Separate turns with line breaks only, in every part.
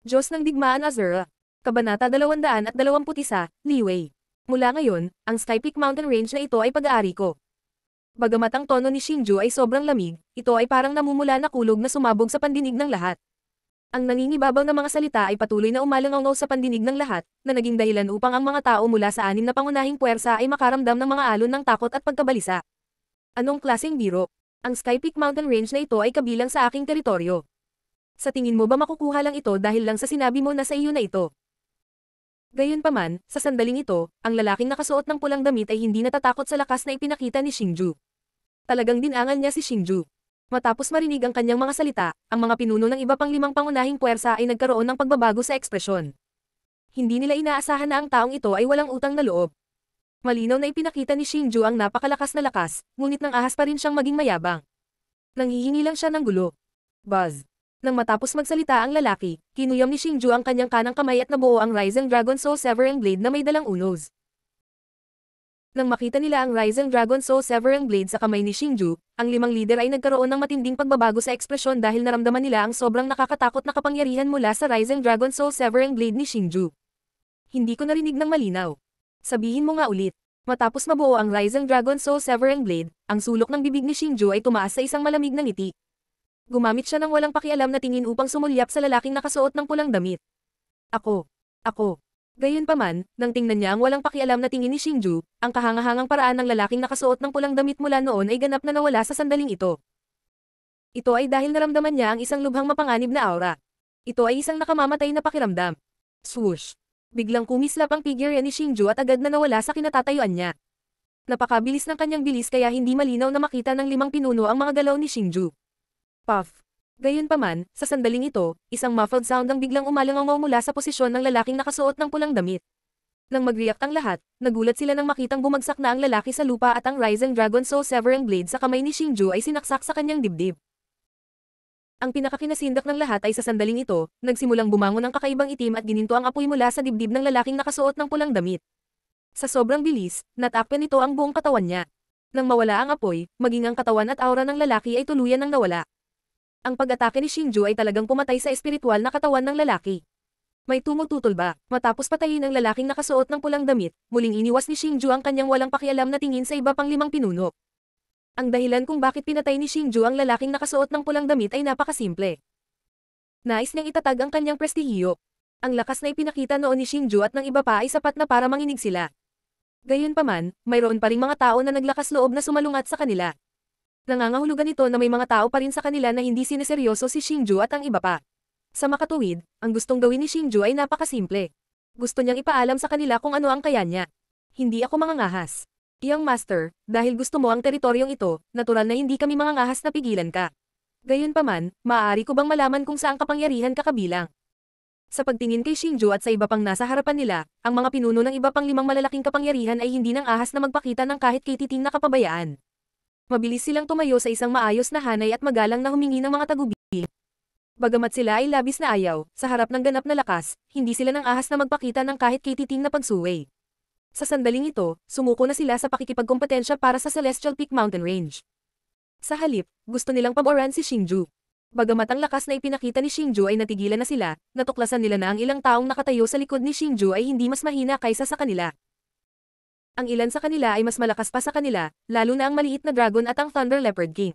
Diyos ng Digmaan Azura. Kabanata 221, Liwei. Mula ngayon, ang Sky Peak Mountain Range na ito ay pag-aari ko. Bagamat ang tono ni Xingju ay sobrang lamig, ito ay parang namumula na kulog na sumabog sa pandinig ng lahat. Ang nangingibabaw na mga salita ay patuloy na umalangaw sa pandinig ng lahat, na naging dahilan upang ang mga tao mula sa anim na pangunahing puwersa ay makaramdam ng mga alon ng takot at pagkabalisa. Anong klaseng biro? Ang Sky Peak Mountain Range na ito ay kabilang sa aking teritoryo. Sa tingin mo ba makukuha lang ito dahil lang sa sinabi mo na sa iyo na ito? Gayunpaman, sa sandaling ito, ang lalaking nakasuot ng pulang damit ay hindi natatakot sa lakas na ipinakita ni Xingju. Talagang dinangan niya si Xingju. Matapos marinig ang kanyang mga salita, ang mga pinuno ng iba pang limang pangunahing puwersa ay nagkaroon ng pagbabago sa ekspresyon. Hindi nila inaasahan na ang taong ito ay walang utang na loob. Malinaw na ipinakita ni Xingju ang napakalakas na lakas, ngunit nang ahas pa rin siyang maging mayabang. Nanghihingi lang siya ng gulo. Buzz. Nang matapos magsalita ang lalaki, kinuyam ni Xingju ang kanyang kanang kamay at nabuo ang Rising Dragon Soul Severing Blade na may dalang unos. Nang makita nila ang Rising Dragon Soul Severing Blade sa kamay ni Xingju, ang limang leader ay nagkaroon ng matinding pagbabago sa ekspresyon dahil naramdaman nila ang sobrang nakakatakot na kapangyarihan mula sa Rising Dragon Soul Severing Blade ni Xingju. Hindi ko narinig ng malinaw. Sabihin mo nga ulit. Matapos mabuo ang Rising Dragon Soul Severing Blade, ang sulok ng bibig ni Xingju ay tumaas sa isang malamig na ngiti. Gumamit siya ng walang pakialam na tingin upang sumulyap sa lalaking nakasuot ng pulang damit. Ako. Gayunpaman, nang tingnan niya ang walang pakialam na tingin ni Xingju, ang kahangahangang paraan ng lalaking nakasuot ng pulang damit mula noon ay ganap na nawala sa sandaling ito. Ito ay dahil naramdaman niya ang isang lubhang mapanganib na aura. Ito ay isang nakamamatay na pakiramdam. Swoosh! Biglang kumislap ang figure ni Xingju at agad na nawala sa kinatatayuan niya. Napakabilis ng kanyang bilis kaya hindi malinaw na makita ng limang pinuno ang mga galaw ni Xingju. Puff! Gayunpaman, sa sandaling ito, isang muffled sound ang biglang umalangaw mula sa posisyon ng lalaking nakasuot ng pulang damit. Nang mag-react ang lahat, nagulat sila nang makitang bumagsak na ang lalaki sa lupa at ang Rising Dragon Soul Severing Blade sa kamay ni Xingju ay sinaksak sa kanyang dibdib. Ang pinakakinasindak ng lahat ay sa sandaling ito, nagsimulang bumangon ang kakaibang itim at gininto ang apoy mula sa dibdib ng lalaking nakasuot ng pulang damit. Sa sobrang bilis, natakpan nito ang buong katawan niya. Nang mawala ang apoy, maging ang katawan at aura ng lalaki ay tuluyan ng nawala. Ang pag-atake ni Xingju ay talagang pumatay sa espiritual na katawan ng lalaki. May tumututol ba? Matapos patayin ang lalaking nakasuot ng pulang damit, muling iniwas ni Xingju ang kanyang walang pakialam na tingin sa iba pang limang pinuno. Ang dahilan kung bakit pinatay ni Xingju ang lalaking nakasuot ng pulang damit ay napakasimple. Nais niyang itatag ang kanyang prestihiyo. Ang lakas na ipinakita noon ni Xingju at ng iba pa ay sapat na para manginig sila. Gayunpaman, mayroon pa ring mga tao na naglakas loob na sumalungat sa kanila. Nangangahulugan ito na may mga tao pa rin sa kanila na hindi sineseryoso si Xingju at ang iba pa. Sa makatuwid, ang gustong gawin ni Xingju ay napakasimple. Gusto niyang ipaalam sa kanila kung ano ang kaya niya. Hindi ako mangangahas. Iyang master, dahil gusto mo ang teritoryong ito, natural na hindi kami mangangahas na pigilan ka. Gayunpaman, maaari ko bang malaman kung saang kapangyarihan ka kabilang? Sa pagtingin kay Xingju at sa iba pang nasa harapan nila, ang mga pinuno ng iba pang limang malalaking kapangyarihan ay hindi nang ahas na magpakita ng kahit kititing na kapabayaan. Mabilis silang tumayo sa isang maayos na hanay at magalang na humingi ng mga tagubilin. Bagamat sila ay labis na ayaw, sa harap ng ganap na lakas, hindi sila nang ahas na magpakita ng kahit kititing na pagsuway. Sa sandaling ito, sumuko na sila sa pakikipagkompetensya para sa Celestial Peak Mountain Range. Sa halip, gusto nilang paboran si Xingju. Bagamat ang lakas na ipinakita ni Xingju ay natigilan na sila, natuklasan nila na ang ilang taong nakatayo sa likod ni Xingju ay hindi mas mahina kaysa sa kanila. Ang ilan sa kanila ay mas malakas pa sa kanila, lalo na ang maliit na dragon at ang Thunder Leopard King.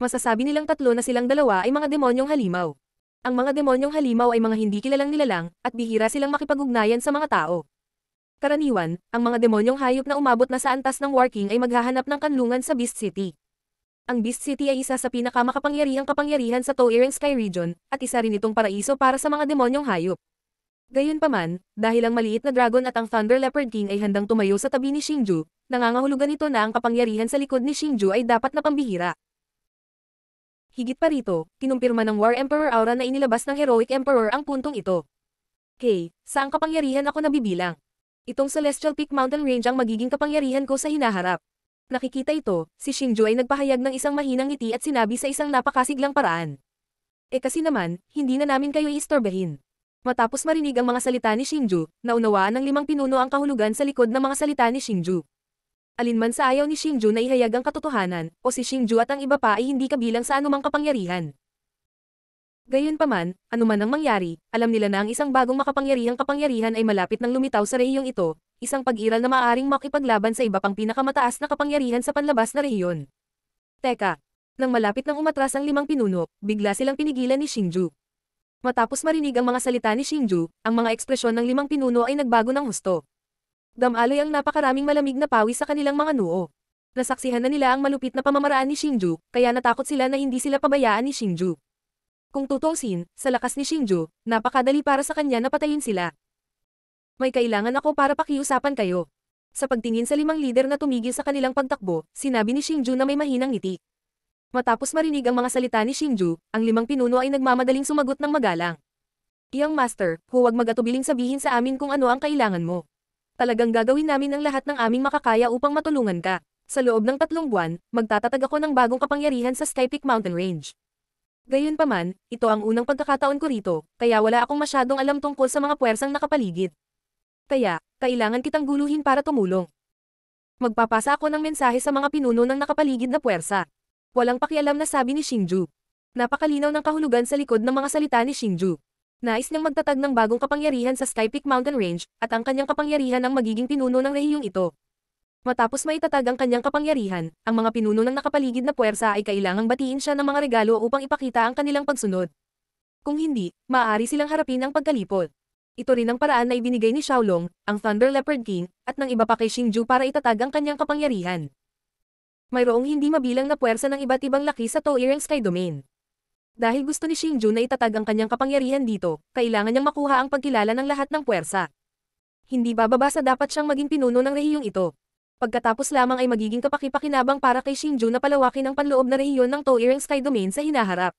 Masasabi nilang tatlo na silang dalawa ay mga demonyong halimaw. Ang mga demonyong halimaw ay mga hindi kilalang nilalang, at bihira silang makipag-ugnayan sa mga tao. Karaniwan, ang mga demonyong hayop na umabot na sa antas ng War King ay maghahanap ng kanlungan sa Beast City. Ang Beast City ay isa sa pinakamakapangyarihang kapangyarihan sa Toiring Sky Region, at isa rin itong paraiso para sa mga demonyong hayop. Gayunpaman, dahil ang maliit na dragon at ang Thunder Leopard King ay handang tumayo sa tabi ni Xingju, nangangahulugan ito na ang kapangyarihan sa likod ni Xingju ay dapat na pambihira. Higit pa rito, kinumpirma ng War Emperor aura na inilabas ng Heroic Emperor ang puntong ito. Saang kapangyarihan ako nabibilang? Itong Celestial Peak Mountain Range ang magiging kapangyarihan ko sa hinaharap. Nakikita ito, si Xingju ay nagpahayag ng isang mahinang ngiti at sinabi sa isang napakasiglang paraan. Kasi naman, hindi na namin kayo iistorbehin. Matapos marinig ang mga salita ni Xingju, naunawaan ng limang pinuno ang kahulugan sa likod ng mga salita ni Xingju. Alinman sa ayaw ni Xingju na ihayag ang katotohanan, o si Xingju at ang iba pa ay hindi kabilang sa anumang kapangyarihan. Gayunpaman, anuman ang mangyari, alam nila na ang isang bagong makapangyarihang kapangyarihan ay malapit nang lumitaw sa rehiyong ito, isang pag-iral na maaaring makipaglaban sa iba pang pinakamataas na kapangyarihan sa panlabas na rehiyon. Teka, nang malapit nang umatras ang limang pinuno, bigla silang pinigilan ni Xingju. Matapos marinig ang mga salita ni Xingju, ang mga ekspresyon ng limang pinuno ay nagbago ng husto. Damaloy ang napakaraming malamig na pawis sa kanilang mga noo. Nasaksihan na nila ang malupit na pamamaraan ni Xingju, kaya natakot sila na hindi sila pabayaan ni Xingju. Kung tutuusin, sa lakas ni Xingju, napakadali para sa kanya na patayin sila. May kailangan ako para pakiusapan kayo. Sa pagtingin sa limang lider na tumigil sa kanilang pagtakbo, sinabi ni Xingju na may mahinang ngiti. Matapos marinig ang mga salita ni Xingju, ang limang pinuno ay nagmamadaling sumagot ng magalang. Iyang master, huwag mag-atubiling sabihin sa amin kung ano ang kailangan mo. Talagang gagawin namin ang lahat ng aming makakaya upang matulungan ka. Sa loob ng 3 buwan, magtatatag ako ng bagong kapangyarihan sa Skypeak Mountain Range. Gayunpaman, ito ang unang pagkakataon ko rito, kaya wala akong masyadong alam tungkol sa mga puwersang nakapaligid. Kaya, kailangan kitang guluhin para tumulong. Magpapasa ako ng mensahe sa mga pinuno ng nakapaligid na puwersa. Walang pakialam na sabi ni Xingju. Napakalinaw ng kahulugan sa likod ng mga salita ni Xingju. Nais niyang magtatag ng bagong kapangyarihan sa Skypeak Mountain Range, at ang kanyang kapangyarihan ang magiging pinuno ng rehiyong ito. Matapos maitatag ang kanyang kapangyarihan, ang mga pinuno ng nakapaligid na puwersa ay kailangang batiin siya ng mga regalo upang ipakita ang kanilang pagsunod. Kung hindi, maaari silang harapin ang pagkalipol. Ito rin ang paraan na ibinigay ni Xiaolong, ang Thunder Leopard King, at ng iba pa kay Xingju para itatag ang kanyang kapangyarihan. Mayroong hindi mabilang na puwersa ng iba't ibang laki sa Toirang Sky Domain. Dahil gusto ni Xingju na itatag ang kanyang kapangyarihan dito, kailangan niyang makuha ang pagkilala ng lahat ng puwersa. Hindi bababa sa dapat siyang maging pinuno ng rehiyong ito. Pagkatapos lamang ay magiging kapaki-pakinabang para kay Xingju na palawakin ang panloob na rehiyon ng Toirang Sky Domain sa hinaharap.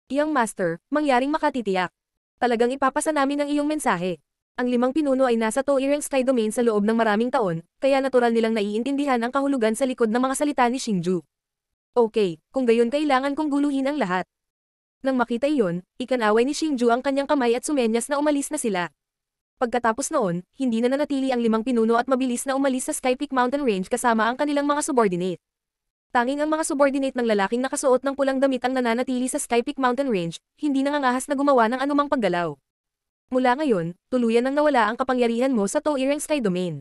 Iyang master, mangyaring makatitiyak. Talagang ipapasa namin ang iyong mensahe. Ang limang pinuno ay nasa Toirang Sky Domain sa loob ng maraming taon, kaya natural nilang naiintindihan ang kahulugan sa likod ng mga salita ni Xingju. Okay, kung gayon kailangan kong guluhin ang lahat. Nang makita iyon, ikanaway ni Xingju ang kanyang kamay at sumenyas na umalis na sila. Pagkatapos noon, hindi na nanatili ang limang pinuno at mabilis na umalis sa Skypeak Mountain Range kasama ang kanilang mga subordinate. Tanging ang mga subordinate ng lalaking nakasuot ng pulang damit ang nananatili sa Skypeak Mountain Range, hindi nangangahas na gumawa ng anumang paggalaw. Mula ngayon, tuluyan nang nawala ang kapangyarihan mo sa Toirang Sky Domain.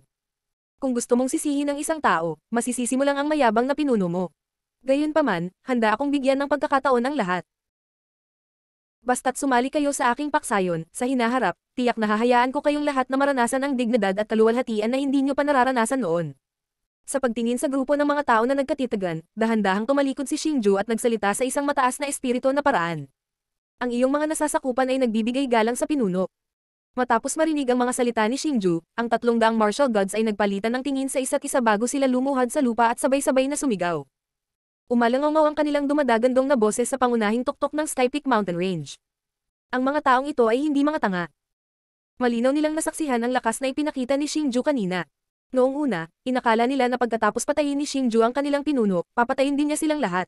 Kung gusto mong sisihin ng isang tao, masisisi mo lang ang mayabang na pinuno mo. Gayunpaman, handa akong bigyan ng pagkakataon ang lahat. Basta't sumali kayo sa aking paksayon, sa hinaharap, tiyak na hahayaan ko kayong lahat na maranasan ang dignidad at kaluwalhatian na hindi nyo pa nararanasan noon. Sa pagtingin sa grupo ng mga tao na nagkatitagan, dahan-dahang tumalikod si Xingju at nagsalita sa isang mataas na espiritu na paraan. Ang iyong mga nasasakupan ay nagbibigay galang sa pinuno. Matapos marinig ang mga salita ni Xingju, ang 300 martial gods ay nagpalitan ng tingin sa isa't isa bago sila lumuhad sa lupa at sabay-sabay na sumigaw. Umalangaw ang kanilang dumadagandong na boses sa pangunahing tuktok ng Skypeak Mountain Range. Ang mga taong ito ay hindi mga tanga. Malinaw nilang nasaksihan ang lakas na ipinakita ni Xingju kanina. Noong una, inakala nila na pagkatapos patayin ni Xingju ang kanilang pinuno, papatayin din niya silang lahat.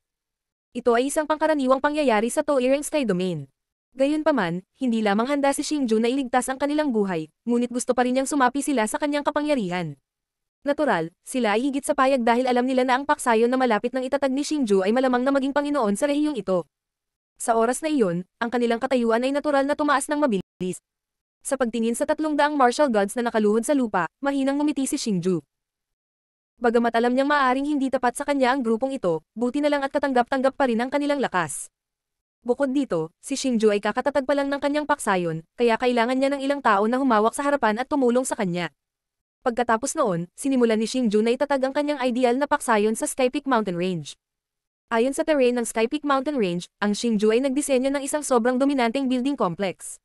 Ito ay isang pangkaraniwang pangyayari sa Toirang Sky Domain. Gayunpaman, hindi lamang handa si Xingju na iligtas ang kanilang buhay, ngunit gusto pa rin niyang sumapi sila sa kanyang kapangyarihan. Natural, sila ay higit sa payag dahil alam nila na ang paksayon na malapit ng itatag ni Xingju ay malamang na maging Panginoon sa rehiyong ito. Sa oras na iyon, ang kanilang katayuan ay natural na tumaas ng mabilis. Sa pagtingin sa 300 martial gods na nakaluhod sa lupa, mahinang ngumiti si Xingju. Bagamat alam niyang maaaring hindi tapat sa kanya ang grupong ito, buti na lang at katanggap-tanggap pa rin ang kanilang lakas. Bukod dito, si Xingju ay kakatatag pa lang ng kanyang paksayon, kaya kailangan niya ng ilang tao na humawak sa harapan at tumulong sa kanya. Pagkatapos noon, sinimulan ni Xingju na itatag ang kanyang ideal na paksayon sa Skypeak Mountain Range. Ayon sa terrain ng Skypeak Mountain Range, ang Xingju ay nagdisenyo ng isang sobrang dominanteng building complex.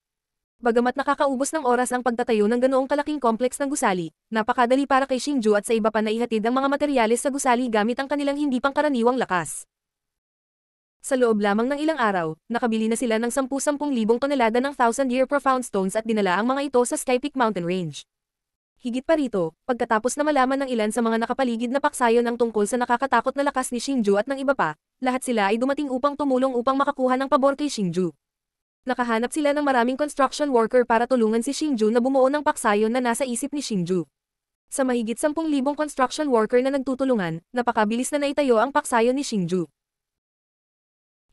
Bagamat nakakaubos ng oras ang pagtatayo ng ganoong kalaking complex ng gusali, napakadali para kay Xingju at sa iba pa na ihatid ang mga materyales sa gusali gamit ang kanilang hindi pangkaraniwang lakas. Sa loob lamang ng ilang araw, nakabili na sila ng 10,000 tonelada ng 1,000-year profound stones at dinala ang mga ito sa Skypeak Mountain Range. Higit pa rito, pagkatapos na malaman ng ilan sa mga nakapaligid na paksayon ang tungkol sa nakakatakot na lakas ni Xingju at ng iba pa, lahat sila ay dumating upang tumulong upang makakuha ng pabor kay Xingju. Nakahanap sila ng maraming construction worker para tulungan si Xingju na bumuo ng paksayon na nasa isip ni Xingju. Sa mahigit 10,000 construction worker na nagtutulungan, napakabilis na naitayo ang paksayon ni Xingju.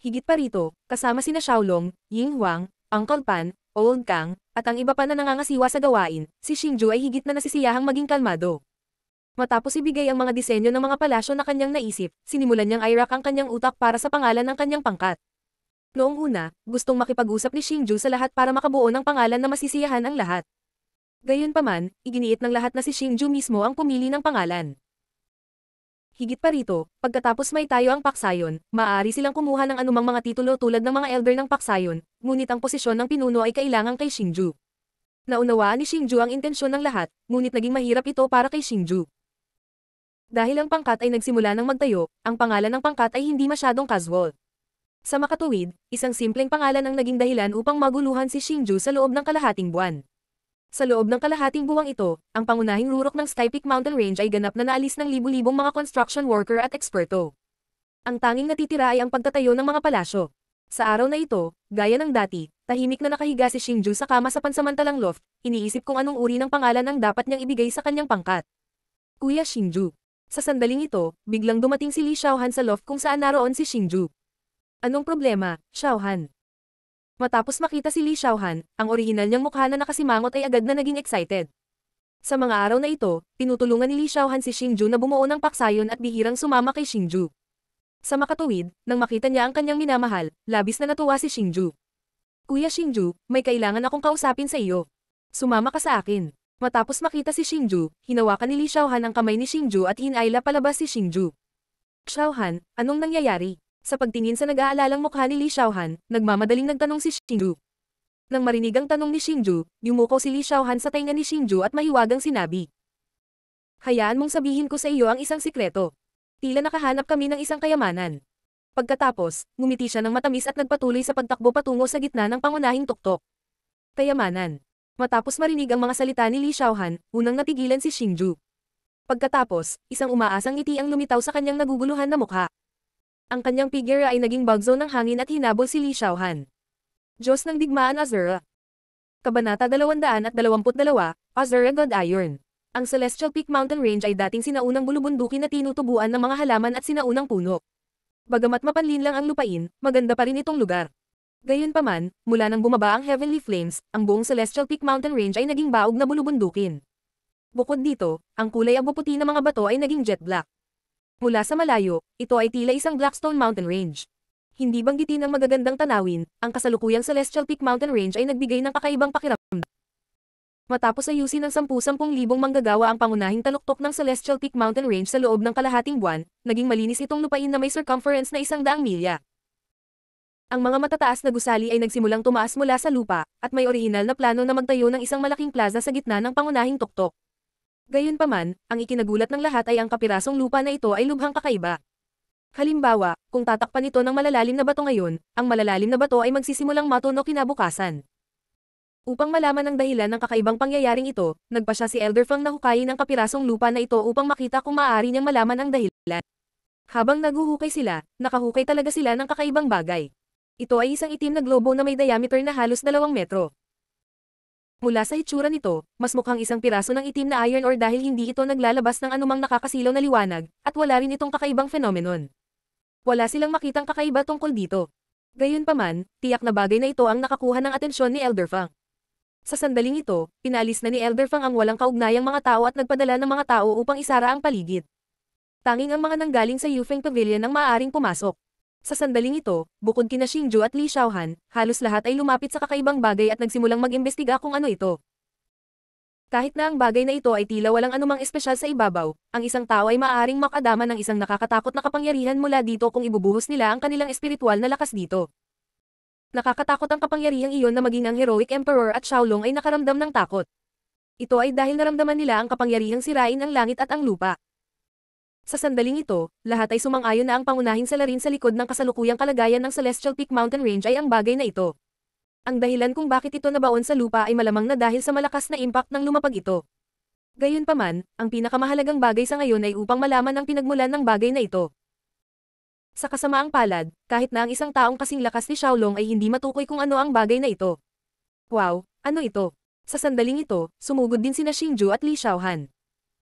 Higit pa rito, kasama sina Xiaolong, Ying Huang, Uncle Pan, Old Kang, at ang iba pa na nangangasiwa sa gawain, si Xingju ay higit na nasisiyahang maging kalmado. Matapos ibigay ang mga disenyo ng mga palasyo na kanyang naisip, sinimulan niyang irak ang kanyang utak para sa pangalan ng kanyang pangkat. Noong una, gustong makipag-usap ni Xingju sa lahat para makabuo ng pangalan na masisiyahan ang lahat. Gayunpaman, iginiit ng lahat na si Xingju mismo ang pumili ng pangalan. Higit pa rito, pagkatapos may tayo ang paksayon, maaari silang kumuha ng anumang mga titulo tulad ng mga elder ng paksayon, ngunit ang posisyon ng pinuno ay kailangan kay Xingju. Naunawaan ni Xingju ang intensyon ng lahat, ngunit naging mahirap ito para kay Xingju. Dahil ang pangkat ay nagsimula ng magtayo, ang pangalan ng pangkat ay hindi masyadong casual. Sa makatuwid, isang simpleng pangalan ang naging dahilan upang maguluhan si Xingju sa loob ng kalahating buwan. Sa loob ng kalahating buwang ito, ang pangunahing rurok ng Sky Peak Mountain Range ay ganap na naalis ng libu-libong mga construction worker at eksperto. Ang tanging natitira ay ang pagtatayo ng mga palasyo. Sa araw na ito, gaya ng dati, tahimik na nakahiga si Xingju sa kama sa pansamantalang loft, iniisip kung anong uri ng pangalan ang dapat niyang ibigay sa kanyang pangkat. Kuya Xingju. Sa sandaling ito, biglang dumating si Li Xiaohan sa loft kung saan naroon si Xingju. Anong problema, Xiaohan? Matapos makita si Li Xiaohan, ang orihinal niyang mukha na nakasimangot ay agad na naging excited. Sa mga araw na ito, tinutulungan ni Li Xiaohan si Xingju na bumuo ng paksayon at bihirang sumama kay Xingju. Sa makatuwid, nang makita niya ang kanyang minamahal, labis na natuwa si Xingju. Kuya Xingju, may kailangan akong kausapin sa iyo. Sumama ka sa akin. Matapos makita si Xingju, hinawakan ni Li Xiaohan ang kamay ni Xingju at hinayla palabas si Xingju. Xiaohan, anong nangyayari? Sa pagtingin sa nag-aalalang mukha ni Li Xiaohan, nagmamadaling nagtanong si Xingju. Nang marinig ang tanong ni Xingju, yumuko si Li Xiaohan sa tainga ni Xingju at mahiwagang sinabi. Hayaan mong sabihin ko sa iyo ang isang sikreto. Tila nakahanap kami ng isang kayamanan. Pagkatapos, ngumiti siya ng matamis at nagpatuloy sa pagtakbo patungo sa gitna ng pangunahing tuktok. Kayamanan. Matapos marinig ang mga salita ni Li Xiaohan, unang natigilan si Xingju. Pagkatapos, isang umaasang ngiti ang lumitaw sa kanyang naguguluhan na mukha. Ang kanyang figure ay naging bagzo ng hangin at hinabol si Li Xiaohan. Diyos ng Digmaan Azura. Kabanata 222, Azura God Iron. Ang Celestial Peak Mountain Range ay dating sinaunang bulubundukin na tinutubuan ng mga halaman at sinaunang puno. Bagamat mapanlin lang ang lupain, maganda pa rin itong lugar. Gayunpaman, mula nang bumaba ang Heavenly Flames, ang buong Celestial Peak Mountain Range ay naging baog na bulubundukin. Bukod dito, ang kulay abuputi ng mga bato ay naging jet black. Mula sa malayo, ito ay tila isang Blackstone Mountain Range. Hindi banggitin ang magagandang tanawin, ang kasalukuyang Celestial Peak Mountain Range ay nagbigay ng kakaibang pakiramdam. Matapos ayusin ng 10,000 manggagawa ang pangunahing taluktok ng Celestial Peak Mountain Range sa loob ng kalahating buwan, naging malinis itong lupain na may circumference na 100 milya. Ang mga matataas na gusali ay nagsimulang tumaas mula sa lupa, at may orihinal na plano na magtayo ng isang malaking plaza sa gitna ng pangunahing tuktok. Gayunpaman, ang ikinagulat ng lahat ay ang kapirasong lupa na ito ay lubhang kakaiba. Halimbawa, kung tatakpan ito ng malalalim na bato ngayon, ang malalalim na bato ay magsisimulang matuno kinabukasan. Upang malaman ang dahilan ng kakaibang pangyayaring ito, nagpa siya si Elder Fang na hukayin ang kapirasong lupa na ito upang makita kung maaari niyang malaman ang dahilan. Habang naguhukay sila, nakahukay talaga sila ng kakaibang bagay. Ito ay isang itim na globo na may diameter na halos 2 metro. Mula sa hitsura nito, mas mukhang isang piraso ng itim na iron ore dahil hindi ito naglalabas ng anumang nakakasilaw na liwanag, at wala rin itong kakaibang phenomenon. Wala silang makitang kakaiba tungkol dito. Gayunpaman, tiyak na bagay na ito ang nakakuha ng atensyon ni Elder Fang. Sa sandaling ito, pinalis na ni Elder Fang ang walang kaugnayang mga tao at nagpadala ng mga tao upang isara ang paligid. Tanging ang mga nanggaling sa Yufeng Pavilion ang maaaring pumasok. Sa sandaling ito, bukod kina Xingju at Li Xiaohan, halos lahat ay lumapit sa kakaibang bagay at nagsimulang mag-imbestiga kung ano ito. Kahit na ang bagay na ito ay tila walang anumang espesyal sa ibabaw, ang isang tao ay maaaring makadama ng isang nakakatakot na kapangyarihan mula dito kung ibubuhos nila ang kanilang espiritual na lakas dito. Nakakatakot ang kapangyarihang iyon na maging ang Heroic Emperor at Xiaolong ay nakaramdam ng takot. Ito ay dahil naramdaman nila ang kapangyarihang sirain ang langit at ang lupa. Sa sandaling ito, lahat ay sumang-ayon na ang pangunahing salarin sa likod ng kasalukuyang kalagayan ng Celestial Peak Mountain Range ay ang bagay na ito. Ang dahilan kung bakit ito nabaon sa lupa ay malamang na dahil sa malakas na impact ng lumapag ito. Gayunpaman, ang pinakamahalagang bagay sa ngayon ay upang malaman ang pinagmulan ng bagay na ito. Sa kasamaang palad, kahit na ang isang taong kasing lakas ni Xiaolong ay hindi matukoy kung ano ang bagay na ito. Wow, ano ito? Sa sandaling ito, sumugod din sina Xingju at Li Xiaohan.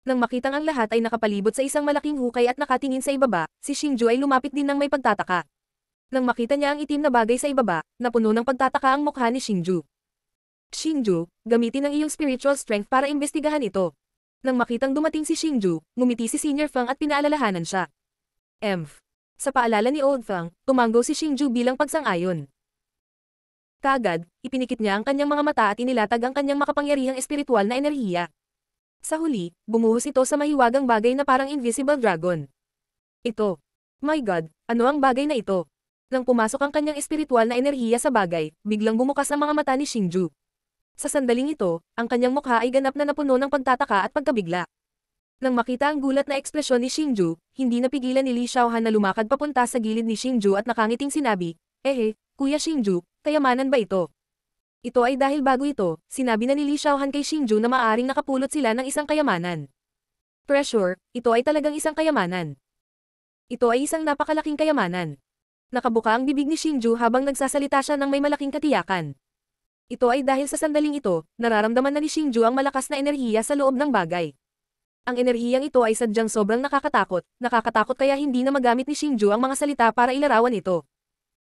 Nang makitang ang lahat ay nakapalibot sa isang malaking hukay at nakatingin sa ibaba, si Xingju ay lumapit din ng may pagtataka. Nang makita niya ang itim na bagay sa ibaba, napuno ng pagtataka ang mukha ni Xingju. Xingju, gamitin ang iyong spiritual strength para imbestigahan ito. Nang makitang dumating si Xingju, ngumiti si Senior Fang at pinaalalahanan siya. Sa paalala ni Old Fang, tumanggo si Xingju bilang pagsang-ayon. Kaagad, ipinikit niya ang kanyang mga mata at inilatag ang kanyang makapangyarihang espiritual na enerhiya. Sa huli, bumuhos ito sa mahiwagang bagay na parang invisible dragon. Ito. My God, ano ang bagay na ito? Nang pumasok ang kanyang espiritual na enerhiya sa bagay, biglang bumukas ang mga mata ni Xingju. Sa sandaling ito, ang kanyang mukha ay ganap na napuno ng pagtataka at pagkabigla. Nang makita ang gulat na ekspresyon ni Xingju, hindi napigilan ni Li Xiaohan na lumakad papunta sa gilid ni Xingju at nakangiting sinabi, Kuya Xingju, kayamanan ba ito? Ito ay dahil bago ito, sinabi na ni Li Xiaohan kay Xingju na maaaring nakapulot sila ng isang kayamanan. Pressure, ito ay talagang isang kayamanan. Ito ay isang napakalaking kayamanan. Nakabuka ang bibig ni Xingju habang nagsasalita siya ng may malaking katiyakan. Ito ay dahil sa sandaling ito, nararamdaman na ni Xingju ang malakas na enerhiya sa loob ng bagay. Ang enerhiyang ito ay sadyang sobrang nakakatakot kaya hindi na magamit ni Xingju ang mga salita para ilarawan ito.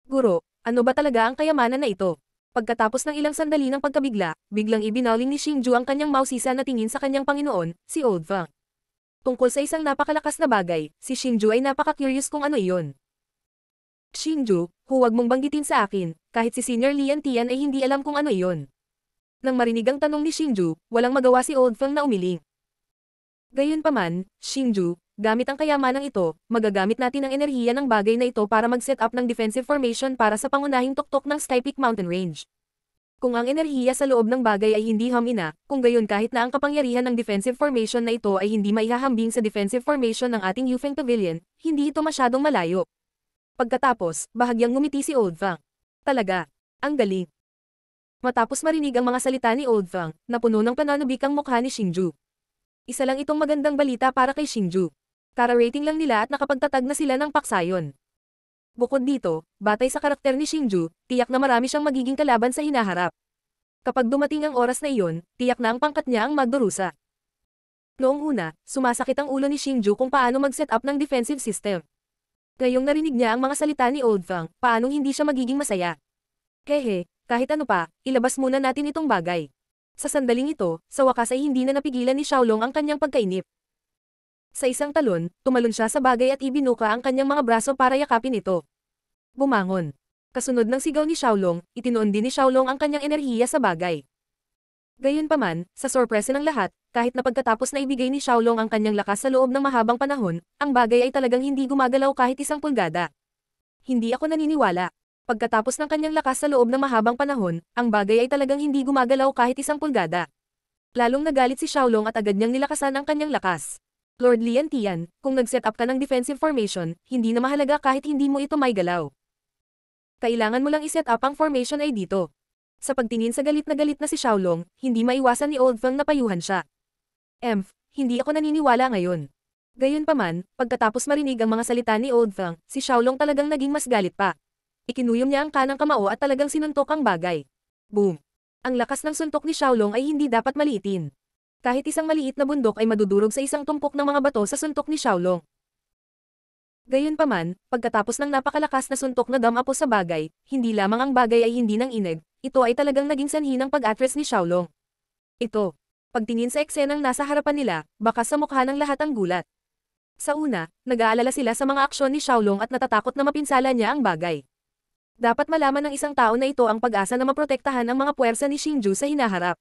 Guro, ano ba talaga ang kayamanan na ito? Pagkatapos ng ilang sandali ng pagkabigla, biglang ibinawling ni Xingju ang kanyang mausisa na tingin sa kanyang Panginoon, si Old Fang. Tungkol sa isang napakalakas na bagay, si Xingju ay napaka-curious kung ano iyon. Xingju, huwag mong banggitin sa akin, kahit si Senior Lian Tian ay hindi alam kung ano iyon. Nang marinig ang tanong ni Xingju, walang magawa si Old Fang na umiling. Gayunpaman, Xingju, gamit ang kayamanang ito, magagamit natin ang enerhiya ng bagay na ito para mag-set up ng defensive formation para sa pangunahing tuktok ng Sky Peak Mountain Range. Kung ang enerhiya sa loob ng bagay ay hindi hamina, kung gayon kahit na ang kapangyarihan ng defensive formation na ito ay hindi maihahambing sa defensive formation ng ating Yufeng Pavilion, hindi ito masyadong malayo. Pagkatapos, bahagyang ngumiti si Old Fang. Talaga, ang galing. Matapos marinig ang mga salita ni Old Fang, napuno ng pananubik ang mukha ni Xingju. Isa lang itong magandang balita para kay Xingju. Kara-rating lang nila at nakapagtatag na sila ng paksayon. Bukod dito, batay sa karakter ni Xingju, tiyak na marami siyang magiging kalaban sa hinaharap. Kapag dumating ang oras na iyon, tiyak na ang pangkat niya ang magdurusa. Noong una, sumasakit ang ulo ni Xingju kung paano mag-set up ng defensive system. Ngayong narinig niya ang mga salita ni Old Fang, paanong hindi siya magiging masaya. Kahit ano pa, ilabas muna natin itong bagay. Sa sandaling ito, sa wakas ay hindi na napigilan ni Xiaolong ang kanyang pagkainip. Sa isang talon, tumalon siya sa bagay at ibinuka ang kanyang mga braso para yakapin ito. Bumangon. Kasunod ng sigaw ni Xiaolong, itinoon din ni Xiaolong ang kanyang enerhiya sa bagay. Gayunpaman, sa sorpresa ng lahat, kahit na pagkatapos na ibigay ni Xiaolong ang kanyang lakas sa loob ng mahabang panahon, ang bagay ay talagang hindi gumagalaw kahit isang pulgada. Hindi ako naniniwala. Pagkatapos ng kanyang lakas sa loob ng mahabang panahon, ang bagay ay talagang hindi gumagalaw kahit isang pulgada. Lalong nagalit si Xiaolong at agad niyang nilakasan ang kanyang lakas. Lord Lian Tian, kung nag-set up ka ng defensive formation, hindi na mahalaga kahit hindi mo ito may galaw. Kailangan mo lang i-set up ang formation ay dito. Sa pagtingin sa galit na si Xiaolong, hindi maiwasan ni Old Fang na payuhan siya. Hindi ako naniniwala ngayon. Gayunpaman, pagkatapos marinig ang mga salita ni Old Fang, si Xiaolong talagang naging mas galit pa. Ikinuyom niya ang kanang kamao at talagang sinuntok ang bagay. Boom! Ang lakas ng suntok ni Xiaolong ay hindi dapat maliitin. Kahit isang maliit na bundok ay madudurog sa isang tumpok ng mga bato sa suntok ni Xiaolong. Gayunpaman, pagkatapos ng napakalakas na suntok na damapo sa bagay, hindi lamang ang bagay ay hindi nang ineg, ito ay talagang naging sanhi ng pag-atras ni Xiaolong. Ito. Pagtingin sa eksenang nasa harapan nila, baka sa mukha ng lahat ang gulat. Sa una, nag-aalala sila sa mga aksyon ni Xiaolong at natatakot na mapinsala niya ang bagay. Dapat malaman ng isang tao na ito ang pag-asa na maprotektahan ang mga puwersa ni Xingju sa hinaharap.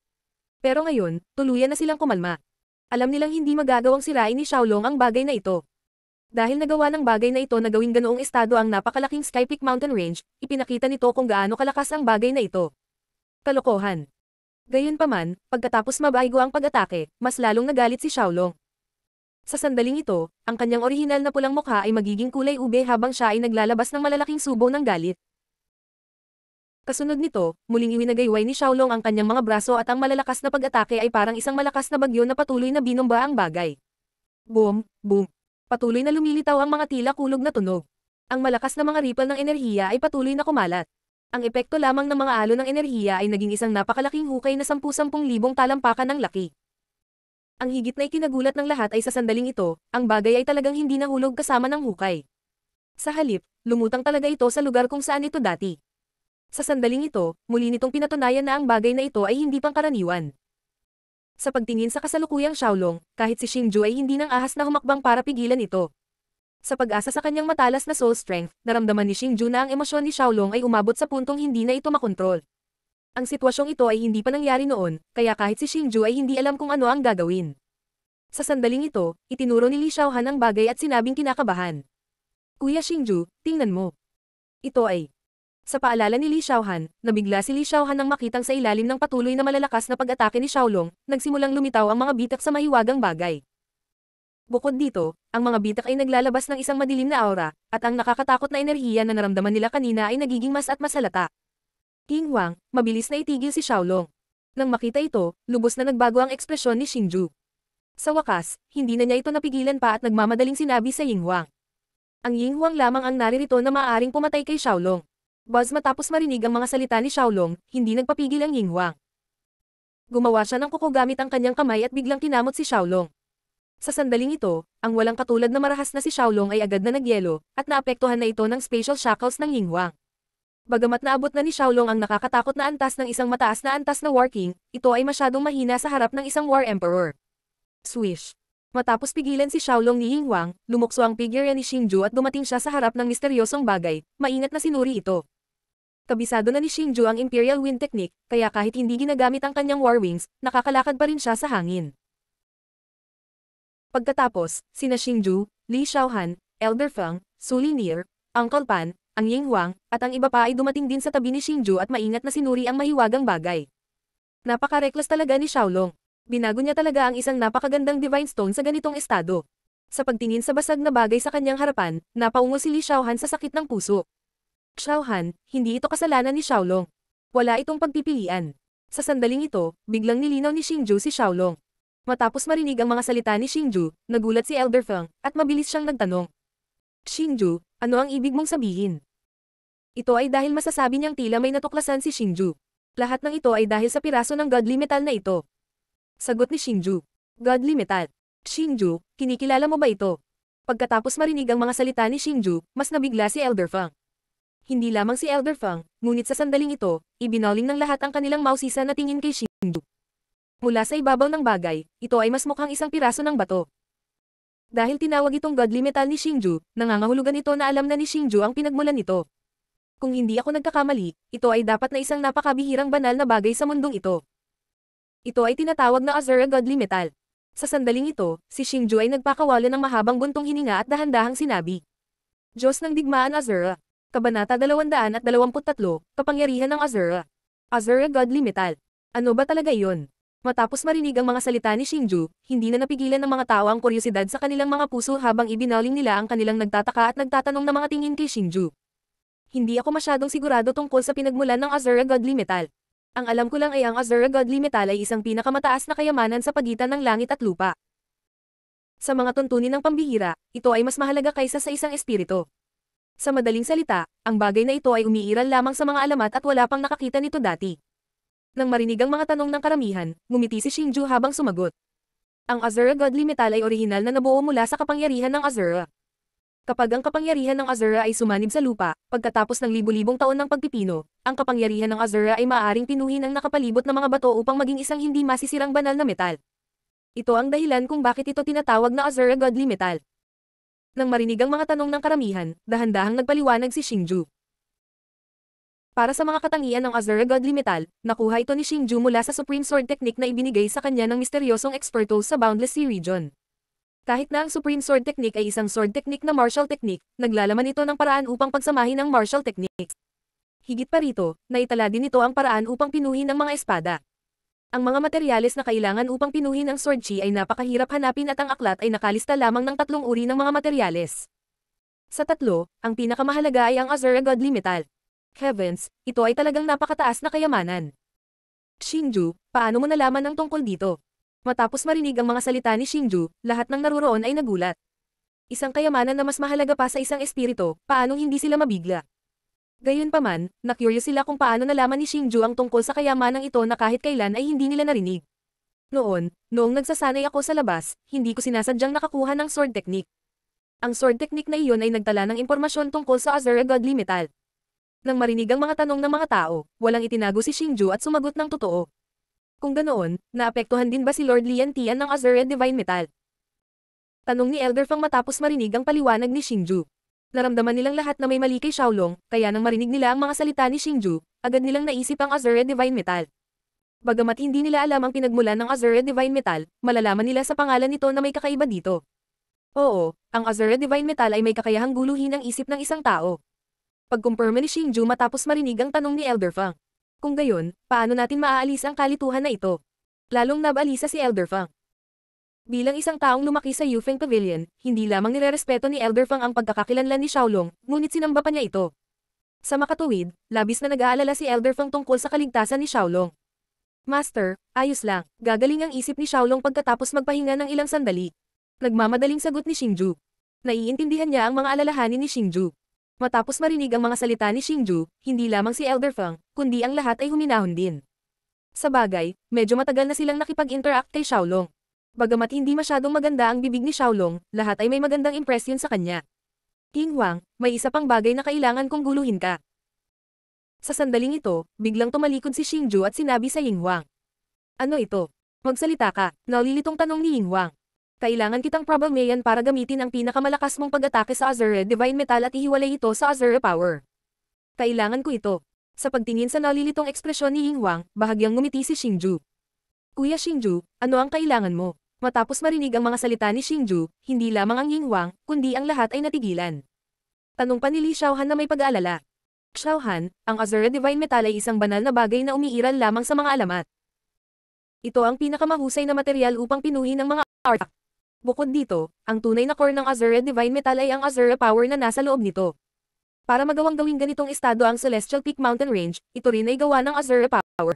Pero ngayon, tuluyan na silang kumalma. Alam nilang hindi magagawang sirain ni Xiaolong ang bagay na ito. Dahil nagawa ng bagay na ito na gawing ganoong estado ang napakalaking Sky Peak Mountain Range, ipinakita nito kung gaano kalakas ang bagay na ito. Kalokohan. Gayunpaman, pagkatapos mabaygo ang pag-atake, mas lalong nagalit si Xiaolong. Sa sandaling ito, ang kanyang orihinal na pulang mukha ay magiging kulay ube habang siya ay naglalabas ng malalaking subo ng galit. Kasunod nito, muling iwinagayway ni Xiaolong ang kanyang mga braso at ang malalakas na pag-atake ay parang isang malakas na bagyo na patuloy na binomba ang bagay. Boom, boom. Patuloy na lumilitaw ang mga tila kulog na tunog. Ang malakas na mga ripple ng enerhiya ay patuloy na kumalat. Ang epekto lamang ng mga alon ng enerhiya ay naging isang napakalaking hukay na 10,000 talampakan ng laki. Ang higit na ikinagulat ng lahat ay sa sandaling ito, ang bagay ay talagang hindi nahulog kasama ng hukay. Sa halip, lumutang talaga ito sa lugar kung saan ito dati. Sa sandaling ito, muli nitong pinatunayan na ang bagay na ito ay hindi pangkaraniwan. Sa pagtingin sa kasalukuyang Xiaolong, kahit si Xingju ay hindi nang ahas na humakbang para pigilan ito. Sa pag-asa sa kanyang matalas na soul strength, naramdaman ni Xingju na ang emosyon ni Xiaolong ay umabot sa puntong hindi na ito makontrol. Ang sitwasyong ito ay hindi pa nangyari noon, kaya kahit si Xingju ay hindi alam kung ano ang gagawin. Sa sandaling ito, itinuro ni Li Xiaohan ang bagay at sinabing kinakabahan. Kuya Xingju, tingnan mo. Ito ay. Sa paalala ni Li Xiaohan, nabigla si Li Xiaohan nang makitang sa ilalim ng patuloy na malalakas na pag-atake ni Xiaolong, nagsimulang lumitaw ang mga bitak sa mahiwagang bagay. Bukod dito, ang mga bitak ay naglalabas ng isang madilim na aura, at ang nakakatakot na enerhiya na naramdaman nila kanina ay nagiging mas at mas halata. King Huang, mabilis na itigil si Xiaolong. Nang makita ito, lubos na nagbago ang ekspresyon ni Xingju. Sa wakas, hindi na niya ito napigilan pa at nagmamadaling sinabi sa Ying Huang. Ang Ying Huang lamang ang naririto na maaaring pumatay kay Xiaolong. Buzz matapos marinig ang mga salita ni Xiaolong, hindi nagpapigil ang Ying Huang. Gumawa siya ng kuko gamit ang kanyang kamay at biglang kinamot si Xiaolong. Sa sandaling ito, ang walang katulad na marahas na si Xiaolong ay agad na nagyelo, at naapektuhan na ito ng spatial shackles ng Ying Huang. Bagamat naabot na ni Xiaolong ang nakakatakot na antas ng isang mataas na antas na War King, ito ay masyadong mahina sa harap ng isang War Emperor. Swish. Matapos pigilan si Xiaolong ni Ying Huang, lumukso ang figure ni Xingju at dumating siya sa harap ng misteryosong bagay, maingat na sinuri ito. Kabisado na ni Xingju ang Imperial Wind Technique, kaya kahit hindi ginagamit ang kanyang War Wings, nakakalakad pa rin siya sa hangin. Pagkatapos, sina Xingju, Li Xiaohan, Elder Feng, Su Linier, Uncle Pan, ang Ying Huang, at ang iba pa ay dumating din sa tabi ni Xingju at maingat na sinuri ang mahiwagang bagay. Napaka-reckless talaga ni Xiaolong. Binago niya talaga ang isang napakagandang Divine Stone sa ganitong estado. Sa pagtingin sa basag na bagay sa kanyang harapan, napaungo si Li Xiaohan sa sakit ng puso. Xiaohan, hindi ito kasalanan ni Xiaolong. Wala itong pagpipilian. Sa sandaling ito, biglang nilinaw ni Xingju si Xiaolong. Matapos marinig ang mga salita ni Xingju, nagulat si Elder Feng, at mabilis siyang nagtanong. Xingju, ano ang ibig mong sabihin? Ito ay dahil masasabi niyang tila may natuklasan si Xingju. Lahat ng ito ay dahil sa piraso ng godly metal na ito. Sagot ni Xingju. Godly metal. Xingju, kinikilala mo ba ito? Pagkatapos marinig ang mga salita ni Xingju, mas nabigla si Elder Feng. Hindi lamang si Elder Feng, ngunit sa sandaling ito, ibinoling ng lahat ang kanilang mausisa na tingin kay Xingju. Mula sa ibabaw ng bagay, ito ay mas mukhang isang piraso ng bato. Dahil tinawag itong godly metal ni Xingju, nangangahulugan ito na alam na ni Xingju ang pinagmulan nito. Kung hindi ako nagkakamali, ito ay dapat na isang napakabihirang banal na bagay sa mundong ito. Ito ay tinatawag na Azura Godly Metal. Sa sandaling ito, si Xingju ay nagpakawala ng mahabang buntong hininga at dahan-dahang sinabi. Diyos ng Digmaan Azura. Kabanata 223, Kapangyarihan ng Azura. Azura Godly Metal. Ano ba talaga iyon? Matapos marinig ang mga salita ni Xingju, hindi na napigilan ng mga tao ang kuryosidad sa kanilang mga puso habang ibinaling nila ang kanilang nagtataka at nagtatanong na mga tingin kay Xingju. Hindi ako masyadong sigurado tungkol sa pinagmulan ng Azura Godly Metal. Ang alam ko lang ay ang Azura Godly Metal ay isang pinakamataas na kayamanan sa pagitan ng langit at lupa. Sa mga tuntunin ng pambihira, ito ay mas mahalaga kaysa sa isang espiritu. Sa madaling salita, ang bagay na ito ay umiiral lamang sa mga alamat at wala pang nakakita nito dati. Nang marinig ang mga tanong ng karamihan, ngumiti si Xingju habang sumagot. Ang Azura Godly Metal ay orihinal na nabuo mula sa kapangyarihan ng Azura. Kapag ang kapangyarihan ng Azura ay sumanib sa lupa, pagkatapos ng libu-libong taon ng pagpipino, ang kapangyarihan ng Azura ay maaaring pinuhin ang nakapalibot na mga bato upang maging isang hindi masisirang banal na metal. Ito ang dahilan kung bakit ito tinatawag na Azura Godly Metal. Nang marinig ang mga tanong ng karamihan, dahan-dahang nagpaliwanag si Xingju. Para sa mga katangian ng Azura Godly Metal, nakuha ito ni Xingju mula sa Supreme Sword Technique na ibinigay sa kanya ng misteryosong eksperto sa Boundless Sea Region. Kahit na ang Supreme Sword Technique ay isang sword technique na martial technique, naglalaman ito ng paraan upang pagsamahin ang martial techniques. Higit pa rito, naitala din ito ang paraan upang pinuhin ang mga espada. Ang mga materyales na kailangan upang pinuhin ang sword chi ay napakahirap hanapin at ang aklat ay nakalista lamang ng 3 uri ng mga materyales. Sa 3, ang pinakamahalaga ay ang Azura Godly Metal. Heavens, ito ay talagang napakataas na kayamanan. Xingju, paano mo nalaman ang tungkol dito? Matapos marinig ang mga salita ni Xingju, lahat ng naruroon ay nagulat. Isang kayamanan na mas mahalaga pa sa isang espiritu, paanong hindi sila mabigla? Gayunpaman, na-curious sila kung paano nalaman ni Xingju ang tungkol sa kayamanang ito na kahit kailan ay hindi nila narinig. Noong nagsasanay ako sa labas, hindi ko sinasadyang nakakuha ng sword technique. Ang sword technique na iyon ay nagtala ng impormasyon tungkol sa Azure Godly Metal. Nang marinig ang mga tanong ng mga tao, walang itinago si Xingju at sumagot ng totoo. Kung ganoon, naapektuhan din ba si Lord Lian Tian ng Azure Divine Metal? Tanong ni Elder Fang matapos marinig ang paliwanag ni Xingju. Naramdaman nilang lahat na may mali kay Xiaolong, kaya nang marinig nila ang mga salita ni Xingju, agad nilang naisip ang Azure Divine Metal. Bagamat hindi nila alam ang pinagmulan ng Azure Divine Metal, malalaman nila sa pangalan nito na may kakaiba dito. Oo, ang Azure Divine Metal ay may kakayahang guluhin ang isip ng isang tao. Pagkumpirma ni Xingju matapos marinig ang tanong ni Elder Fang. Kung gayon, paano natin maaalis ang kalituhan na ito? Lalong nabalisa si Elder Fang. Bilang isang taong lumaki sa Yufeng Pavilion, hindi lamang nirerespeto ni Elder Fang ang pagkakakilanlan ni Xiaolong, ngunit sinamba pa niya ito. Sa makatuwid, labis na nag-aalala si Elder Fang tungkol sa kaligtasan ni Xiaolong. Master, ayos lang, gagaling ang isip ni Xiaolong pagkatapos magpahinga ng ilang sandali. Nagmamadaling sagot ni Xingju. Naiintindihan niya ang mga alalahanin ni Xingju. Matapos marinig ang mga salita ni Xingju, hindi lamang si Elder Fang, kundi ang lahat ay huminahon din. Sa bagay, medyo matagal na silang nakipag-interact kay Xiaolong. Bagamat hindi masyadong maganda ang bibig ni Xiaolong, lahat ay may magandang impresyon sa kanya. King Huang, may isa pang bagay na kailangan kong guluhin ka. Sa sandaling ito, biglang tumalikod si Xingju at sinabi sa Ying Huang. Ano ito? Magsalita ka, nalilitong tanong ni Ying Huang. Kailangan kitang problemayan para gamitin ang pinakamalakas mong pag-atake sa Azure Divine Metal at ihiwalay ito sa Azure Power. Kailangan ko ito. Sa pagtingin sa nalilitong ekspresyon ni Ying Huang, bahagyang ngumiti si Xingju. Kuya Xingju, ano ang kailangan mo? Matapos marinig ang mga salita ni Xingju, hindi lamang ang Ying Huang, kundi ang lahat ay natigilan. Tanong pa ni Li Xiaohan na may pag-aalala. Xiaohan, ang Azure Divine Metal ay isang banal na bagay na umiiral lamang sa mga alamat. Ito ang pinakamahusay na material upang pinuhin ng mga artifact. Bukod dito, ang tunay na core ng Azure Divine Metal ay ang Azure Power na nasa loob nito. Para magawang gawing ganitong estado ang Celestial Peak Mountain Range, ito rin ay gawa ng Azure Power.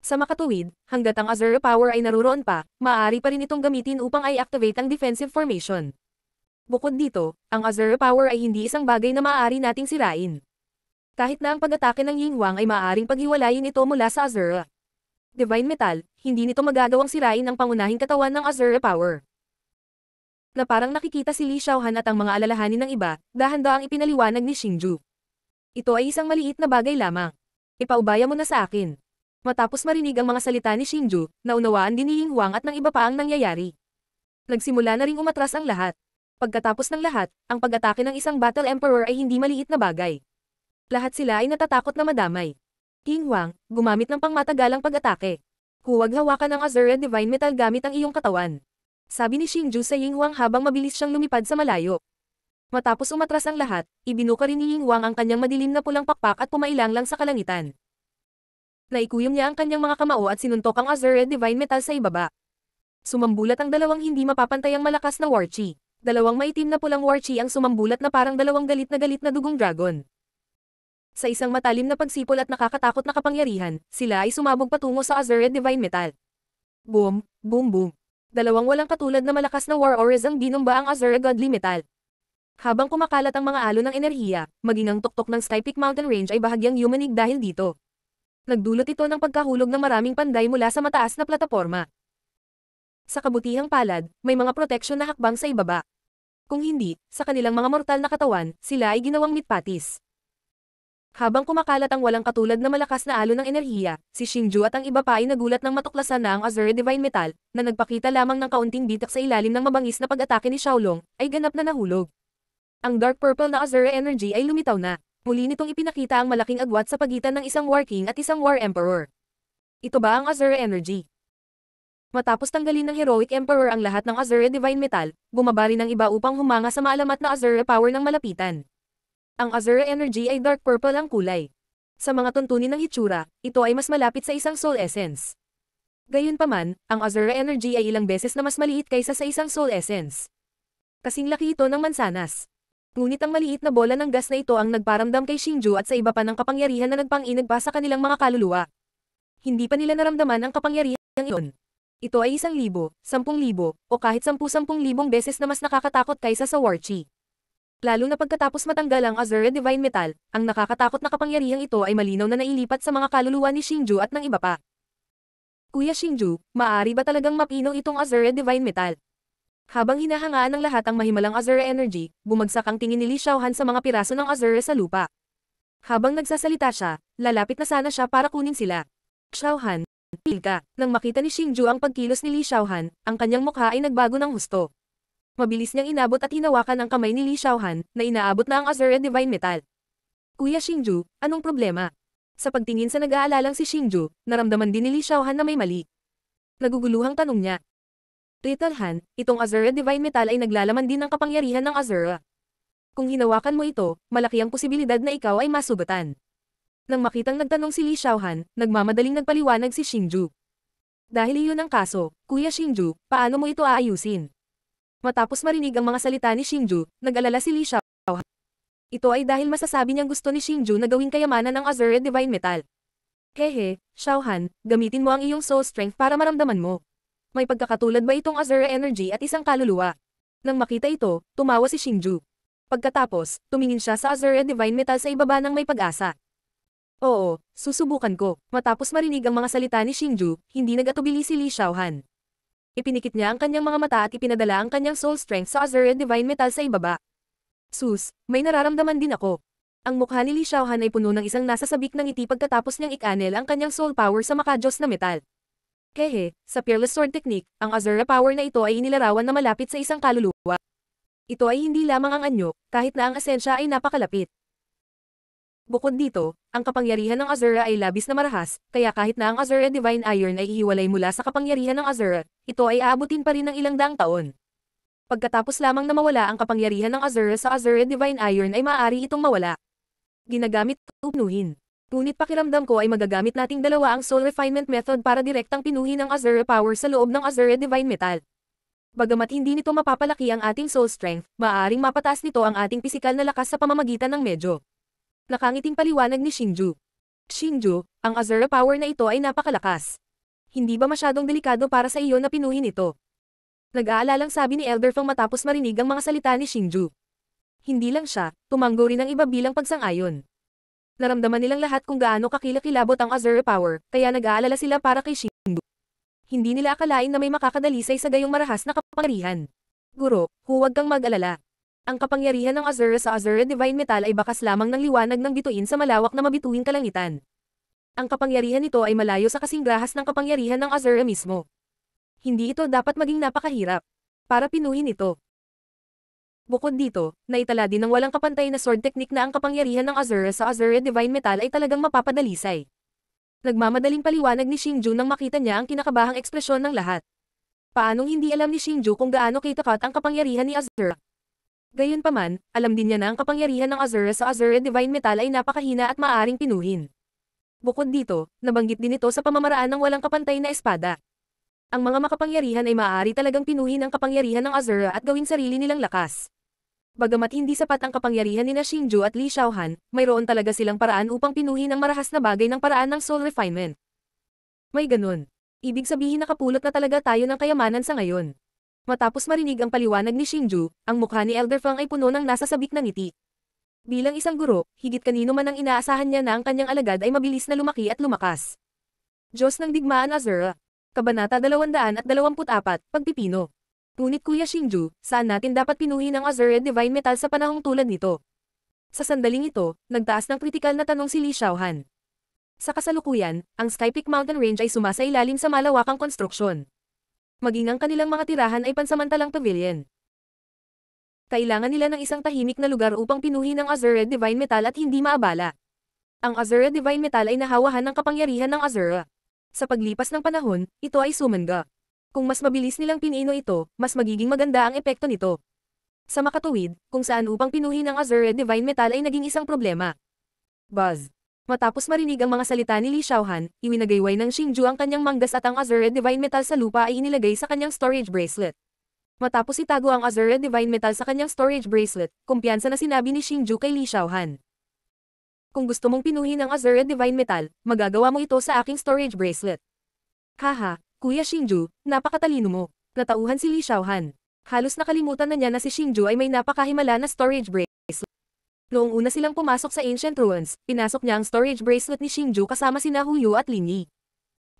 Sa makatuwid, hanggat ang Azure Power ay naruroon pa, maaari pa rin itong gamitin upang i-activate ang defensive formation. Bukod dito, ang Azure Power ay hindi isang bagay na maaari nating sirain. Kahit na ang pag-atake ng Ying Huang ay maaaring paghiwalayin ito mula sa Azure Divine Metal, hindi nito magagawang sirain ang pangunahing katawan ng Azure Power. Na parang nakikita si Li Xiaohan at ang mga alalahanin ng iba, dahan-daang ipinaliwanag ni Xingju. Ito ay isang maliit na bagay lamang. Ipaubaya mo na sa akin. Matapos marinig ang mga salita ni Xingju, naunawaan din ni Ying Huang at ng iba pa ang nangyayari. Nagsimula na ring umatras ang lahat. Pagkatapos ng lahat, ang pag-atake ng isang Battle Emperor ay hindi maliit na bagay. Lahat sila ay natatakot na madamay. Ying Huang, gumamit ng pangmatagalang pag-atake. Huwag hawakan ang Azure Divine Metal gamit ang iyong katawan. Sabi ni Xingju sa Ying Huang habang mabilis siyang lumipad sa malayo. Matapos umatras ang lahat, ibinuka rin ni Ying Huang ang kanyang madilim na pulang pakpak at pumailang lang sa kalangitan. Naikuyom niya ang kanyang mga kamao at sinuntok ang Azure Divine Metal sa ibaba. Sumambulat ang dalawang hindi mapapantayang malakas na War Chi. Dalawang maitim na pulang War Chi ang sumambulat na parang dalawang galit na dugong dragon. Sa isang matalim na pagsipol at nakakatakot na kapangyarihan, sila ay sumabog patungo sa Azure Divine Metal. Boom, boom boom. Dalawang walang katulad na malakas na war auras ang binumba ang Azure Godly Metal. Habang kumakalat ang mga alon ng enerhiya, maging ang tuktok ng Sky Peak Mountain Range ay bahagyang yumanig dahil dito. Nagdulot ito ng pagkahulog ng maraming panday mula sa mataas na plataporma. Sa kabutihang palad, may mga proteksyon na hakbang sa ibaba. Kung hindi, sa kanilang mga mortal na katawan, sila ay ginawang mitpatis. Habang kumakalat ang walang katulad na malakas na alon ng enerhiya, si Xingju at ang iba pa ay nagulat ng matuklasan na ang Azure Divine Metal, na nagpakita lamang ng kaunting bitak sa ilalim ng mabangis na pag-atake ni Xiaolong, ay ganap na nahulog. Ang dark purple na Azure Energy ay lumitaw na. Muli nitong ipinakita ang malaking agwat sa pagitan ng isang War King at isang War Emperor. Ito ba ang Azure Energy? Matapos tanggalin ng Heroic Emperor ang lahat ng Azure Divine Metal, bumaba rin ang iba upang humanga sa maalamat na Azure Power ng malapitan. Ang Azure Energy ay dark purple ang kulay. Sa mga tuntunin ng hitsura, ito ay mas malapit sa isang Soul Essence. Gayunpaman, ang Azure Energy ay ilang beses na mas maliit kaysa sa isang Soul Essence. Kasing laki ito ng mansanas. Ngunit ang maliit na bola ng gas na ito ang nagparamdam kay Xingju at sa iba pa ng kapangyarihan na nagpang-inag pa sa kanilang mga kaluluwa. Hindi pa nila naramdaman ang kapangyarihan iyon. Ito ay 1,000, 10,000, o kahit 10,000 beses na mas nakakatakot kaysa sa War Chi. Lalo na pagkatapos matanggal ang Azure Divine Metal, ang nakakatakot na kapangyarihang ito ay malinaw na nailipat sa mga kaluluwa ni Xingju at ng iba pa. Kuya Xingju, maaari ba talagang mapinaw itong Azure Divine Metal? Habang hinahangaan ng lahat ang mahimalang Azure Energy, bumagsak ang tingin ni Li Xiaohan sa mga piraso ng Azure sa lupa. Habang nagsasalita siya, lalapit na sana siya para kunin sila. Xiaohan, pil ka. Nang makita ni Xingju ang pagkilos ni Li Xiaohan, ang kanyang mukha ay nagbago ng husto. Mabilis niyang inabot at hinawakan ang kamay ni Li Xiaohan, na inaabot na ang Azure Divine Metal. Kuya Xingju, anong problema? Sa pagtingin sa nag-aalalang si Xingju, naramdaman din ni Li Xiaohan na may mali. Naguguluhang tanong niya. Little Han, itong Azure Divine Metal ay naglalaman din ng kapangyarihan ng Azure. Kung hinawakan mo ito, malaki ang posibilidad na ikaw ay masugatan. Nang makitang nagtanong si Li Xiaohan, nagmamadaling nagpaliwanag si Xingju. Dahil iyon ang kaso, Kuya Xingju, paano mo ito aayusin? Matapos marinig ang mga salita ni Xingju, nag-alala si Li Xiaohan. Ito ay dahil masasabi niyang gusto ni Xingju na gawing kayamanan ng Azure Divine Metal. Hehe, Xiaohan, gamitin mo ang iyong soul strength para maramdaman mo. May pagkakatulad ba itong Azure Energy at isang kaluluwa? Nang makita ito, tumawa si Xingju. Pagkatapos, tumingin siya sa Azure Divine Metal sa ibaba ng may pag-asa. Oo, susubukan ko. Matapos marinig ang mga salita ni Xingju, hindi nag-atubili si Li Xiaohan. Ipinikit niya ang kanyang mga mata at ipinadala ang kanyang soul strength sa Azure Divine Metal sa ibaba. Sus, may nararamdaman din ako. Ang mukha ni Li Xiaohan ay puno ng isang nasasabik ng ngiti pagkatapos niyang ikanel ang kanyang soul power sa makajos na metal. Hehe, sa Peerless Sword Technique, ang Azure power na ito ay inilarawan na malapit sa isang kaluluwa. Ito ay hindi lamang ang anyo, kahit na ang esensya ay napakalapit. Bukod dito, ang kapangyarihan ng Azure ay labis na marahas, kaya kahit na ang Azure Divine Iron ay ihiwalay mula sa kapangyarihan ng Azure, ito ay aabutin pa rin ng ilang daang taon. Pagkatapos lamang na mawala ang kapangyarihan ng Azure sa Azure Divine Iron ay maaari itong mawala. Ginagamit upnuhin. Ngunit pakiramdam ko ay magagamit nating dalawa ang Soul Refinement Method para direktang pinuhin ang Azure Power sa loob ng Azure Divine Metal. Bagamat hindi nito mapapalaki ang ating Soul Strength, maaaring mapataas nito ang ating pisikal na lakas sa pamamagitan ng medyo. Nakangiting paliwanag ni Xingju. Xingju, ang Azure Power na ito ay napakalakas. Hindi ba masyadong delikado para sa iyo na pinuhin ito? Nag-aalalang sabi ni Elder Feng matapos marinig ang mga salita ni Xingju. Hindi lang siya, tumanggo rin ang iba bilang pagsang-ayon. Naramdaman nilang lahat kung gaano kakilakilabot ang Azure Power, kaya nag-aalala sila para kay Xingju. Hindi nila akalain na may makakadalisay sa gayong marahas na kapangyarihan. Guro, huwag kang mag-alala. Ang kapangyarihan ng Azure sa Azure Divine Metal ay bakas lamang ng liwanag ng bituin sa malawak na mabituing kalangitan. Ang kapangyarihan nito ay malayo sa kasingrahas ng kapangyarihan ng Azure mismo. Hindi ito dapat maging napakahirap para pinuhin ito. Bukod dito, naitala din ng walang kapantay na sword technique na ang kapangyarihan ng Azure sa Azure Divine Metal ay talagang mapapadalisay. Nagmamadaling paliwanag ni Xingju nang makita niya ang kinakabahang ekspresyon ng lahat. Paanong hindi alam ni Xingju kung gaano kitakat ang kapangyarihan ni Azure? Gayunpaman, alam din niya na ang kapangyarihan ng Azure sa Azure Divine Metal ay napakahina at maaaring pinuhin. Bukod dito, nabanggit din ito sa pamamaraan ng walang kapantay na espada. Ang mga makapangyarihan ay maaari talagang pinuhin ang kapangyarihan ng Azure at gawing sarili nilang lakas. Bagamat hindi sapat ang kapangyarihan ni Xingju at Li Xiaohan, mayroon talaga silang paraan upang pinuhin ang marahas na bagay ng paraan ng soul refinement. May ganun. Ibig sabihin nakapulot na talaga tayo ng kayamanan sa ngayon. Matapos marinig ang paliwanag ni Xingju, ang mukha ni Elder Feng ay puno ng nasasabik na ngiti. Bilang isang guro, higit kanino man ang inaasahan niya na ang kanyang alagad ay mabilis na lumaki at lumakas. Diyos ng Digmaan Azure. Kabanata 224, Pagpipino. Ngunit Kuya Xingju, saan natin dapat pinuhin ang Azure Divine Metal sa panahong tulad nito? Sa sandaling ito, nagtaas ng kritikal na tanong si Li Xiaohan. Sa kasalukuyan, ang Skypeak Mountain Range ay sumasailalim sa malawakang konstruksyon. Maging ang kanilang mga tirahan ay pansamantalang pavilion. Kailangan nila ng isang tahimik na lugar upang pinuhin ang Azure Divine Metal at hindi maabala. Ang Azure Divine Metal ay nahawahan ng kapangyarihan ng Azure. Sa paglipas ng panahon, ito ay sumanga. Kung mas mabilis nilang pinino ito, mas magiging maganda ang epekto nito. Sa makatuwid, kung saan upang pinuhin ang Azure Divine Metal ay naging isang problema. Buzz. Matapos marinig ang mga salita ni Li Xiaohan, iwinagayway ng Xingju ang kanyang manggas at ang Azure Divine Metal sa lupa ay inilagay sa kanyang storage bracelet. Matapos itago ang Azure Divine Metal sa kanyang storage bracelet, kumpiyansa na sinabi ni Xingju kay Li Xiaohan. Kung gusto mong pinuhin ang Azure Divine Metal, magagawa mo ito sa aking storage bracelet. Haha, Kuya Xingju, napakatalino mo. Natauhan si Li Xiaohan. Halos nakalimutan na niya na si Xingju ay may napakahimala na storage bracelet. Noong una silang pumasok sa Ancient Ruins, pinasok niya ang storage bracelet ni Xingju kasama sina Huyu at Lin Yi.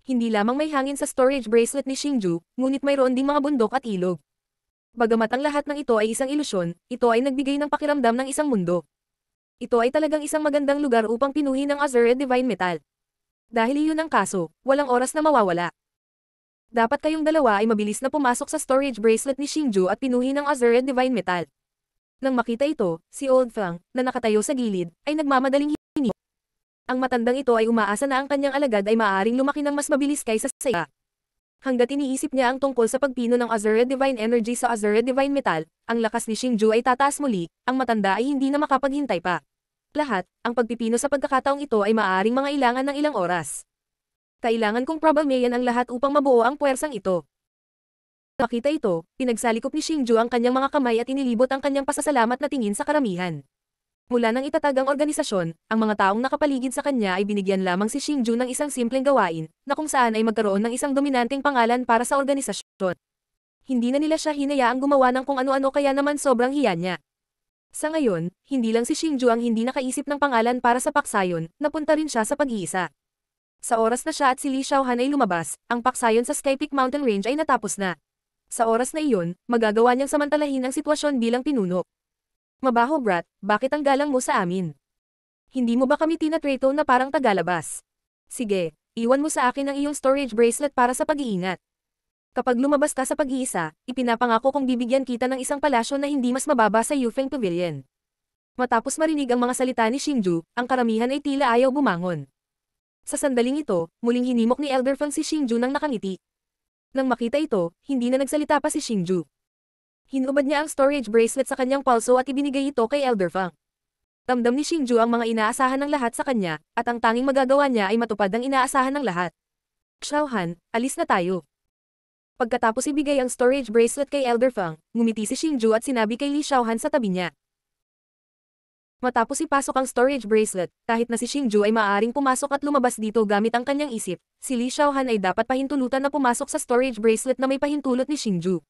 Hindi lamang may hangin sa storage bracelet ni Xingju, ngunit mayroon ding mga bundok at ilog. Bagamat ang lahat ng ito ay isang ilusyon, ito ay nagbigay ng pakiramdam ng isang mundo. Ito ay talagang isang magandang lugar upang pinuhin ang Azure Divine Metal. Dahil iyon ang kaso, walang oras na mawawala. Dapat kayong dalawa ay mabilis na pumasok sa storage bracelet ni Xingju at pinuhin ang Azure Divine Metal. Nang makita ito, si Old Fang, na nakatayo sa gilid, ay nagmamadaling hinihintay. Ang matandang ito ay umaasa na ang kanyang alagad ay maaaring lumaki ng mas mabilis kaysa sa iba. Hanggat iniisip niya ang tungkol sa pagpino ng Azure Divine Energy sa Azure Divine Metal, ang lakas ni Xingju ay tataas muli, ang matanda ay hindi na makapaghintay pa. Lahat, ang pagpipino sa pagkakataong ito ay maaaring mangailangan ng ilang oras. Kailangan kong problemayan ang lahat upang mabuo ang puwersang ito. Makita ito, pinagsalikop ni Xingju ang kanyang mga kamay at inilibot ang kanyang pasasalamat na tingin sa karamihan. Mula nang itatag ang organisasyon, ang mga taong nakapaligid sa kanya ay binigyan lamang si Xingju ng isang simpleng gawain, na kung saan ay magkaroon ng isang dominanteng pangalan para sa organisasyon. Hindi na nila siya hinayaang gumawa ng kung ano-ano kaya naman sobrang hiya niya. Sa ngayon, hindi lang si Xingju ang hindi nakaisip ng pangalan para sa paksayon, napunta rin siya sa pag-iisa. Sa oras na siya at si Li Xiaohan ay lumabas, ang paksayon sa Skypeak Mountain Range ay natapos na. Sa oras na iyon, magagawa niyang samantalahin ang sitwasyon bilang pinuno. Mabaho brat, bakit ang galang mo sa amin? Hindi mo ba kami tinatrato na parang tagalabas? Sige, iwan mo sa akin ang iyong storage bracelet para sa pag-iingat. Kapag lumabas ka sa pag-iisa, ipinapangako kong bibigyan kita ng isang palasyo na hindi mas mababa sa Yufeng Pavilion. Matapos marinig ang mga salita ni Xingju, ang karamihan ay tila ayaw bumangon. Sa sandaling ito, muling hinimok ni Elder Fang si Xingju nang nakangiti. Nang makita ito, hindi na nagsalita pa si Xingju. Hinubad niya ang storage bracelet sa kanyang pulso at ibinigay ito kay Elder Fang. Ramdam ni Xingju ang mga inaasahan ng lahat sa kanya, at ang tanging magagawa niya ay matupad ang inaasahan ng lahat. Xiaohan, alis na tayo. Pagkatapos ibigay ang storage bracelet kay Elder Fang, ngumiti si Xingju at sinabi kay Li Xiaohan sa tabi niya. Matapos ipasok ang storage bracelet, kahit na si Xingju ay maaaring pumasok at lumabas dito gamit ang kanyang isip, si Li Xiaohan ay dapat pahintulutan na pumasok sa storage bracelet na may pahintulot ni Xingju.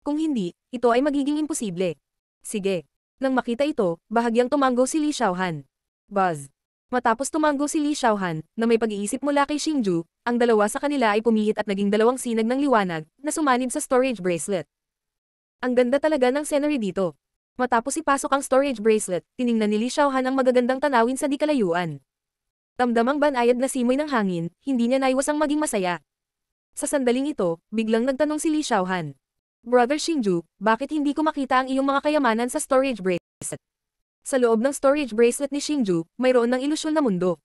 Kung hindi, ito ay magiging imposible. Sige. Nang makita ito, bahagyang tumanggo si Li Xiaohan. Buzz. Matapos tumanggo si Li Xiaohan, na may pag-iisip mula kay Xingju, ang dalawa sa kanila ay pumihit at naging dalawang sinag ng liwanag, na sumanib sa storage bracelet. Ang ganda talaga ng scenery dito. Matapos ipasok ang storage bracelet, tiningnan ni Li Xiaohan ang magagandang tanawin sa di kalayuan. Damdamang banayad na simoy ng hangin, hindi niya naiwasang maging masaya. Sa sandaling ito, biglang nagtanong si Li Xiaohan. Brother Xingju, bakit hindi ko makita ang iyong mga kayamanan sa storage bracelet? Sa loob ng storage bracelet ni Xingju, mayroon ng ilusyon na mundo.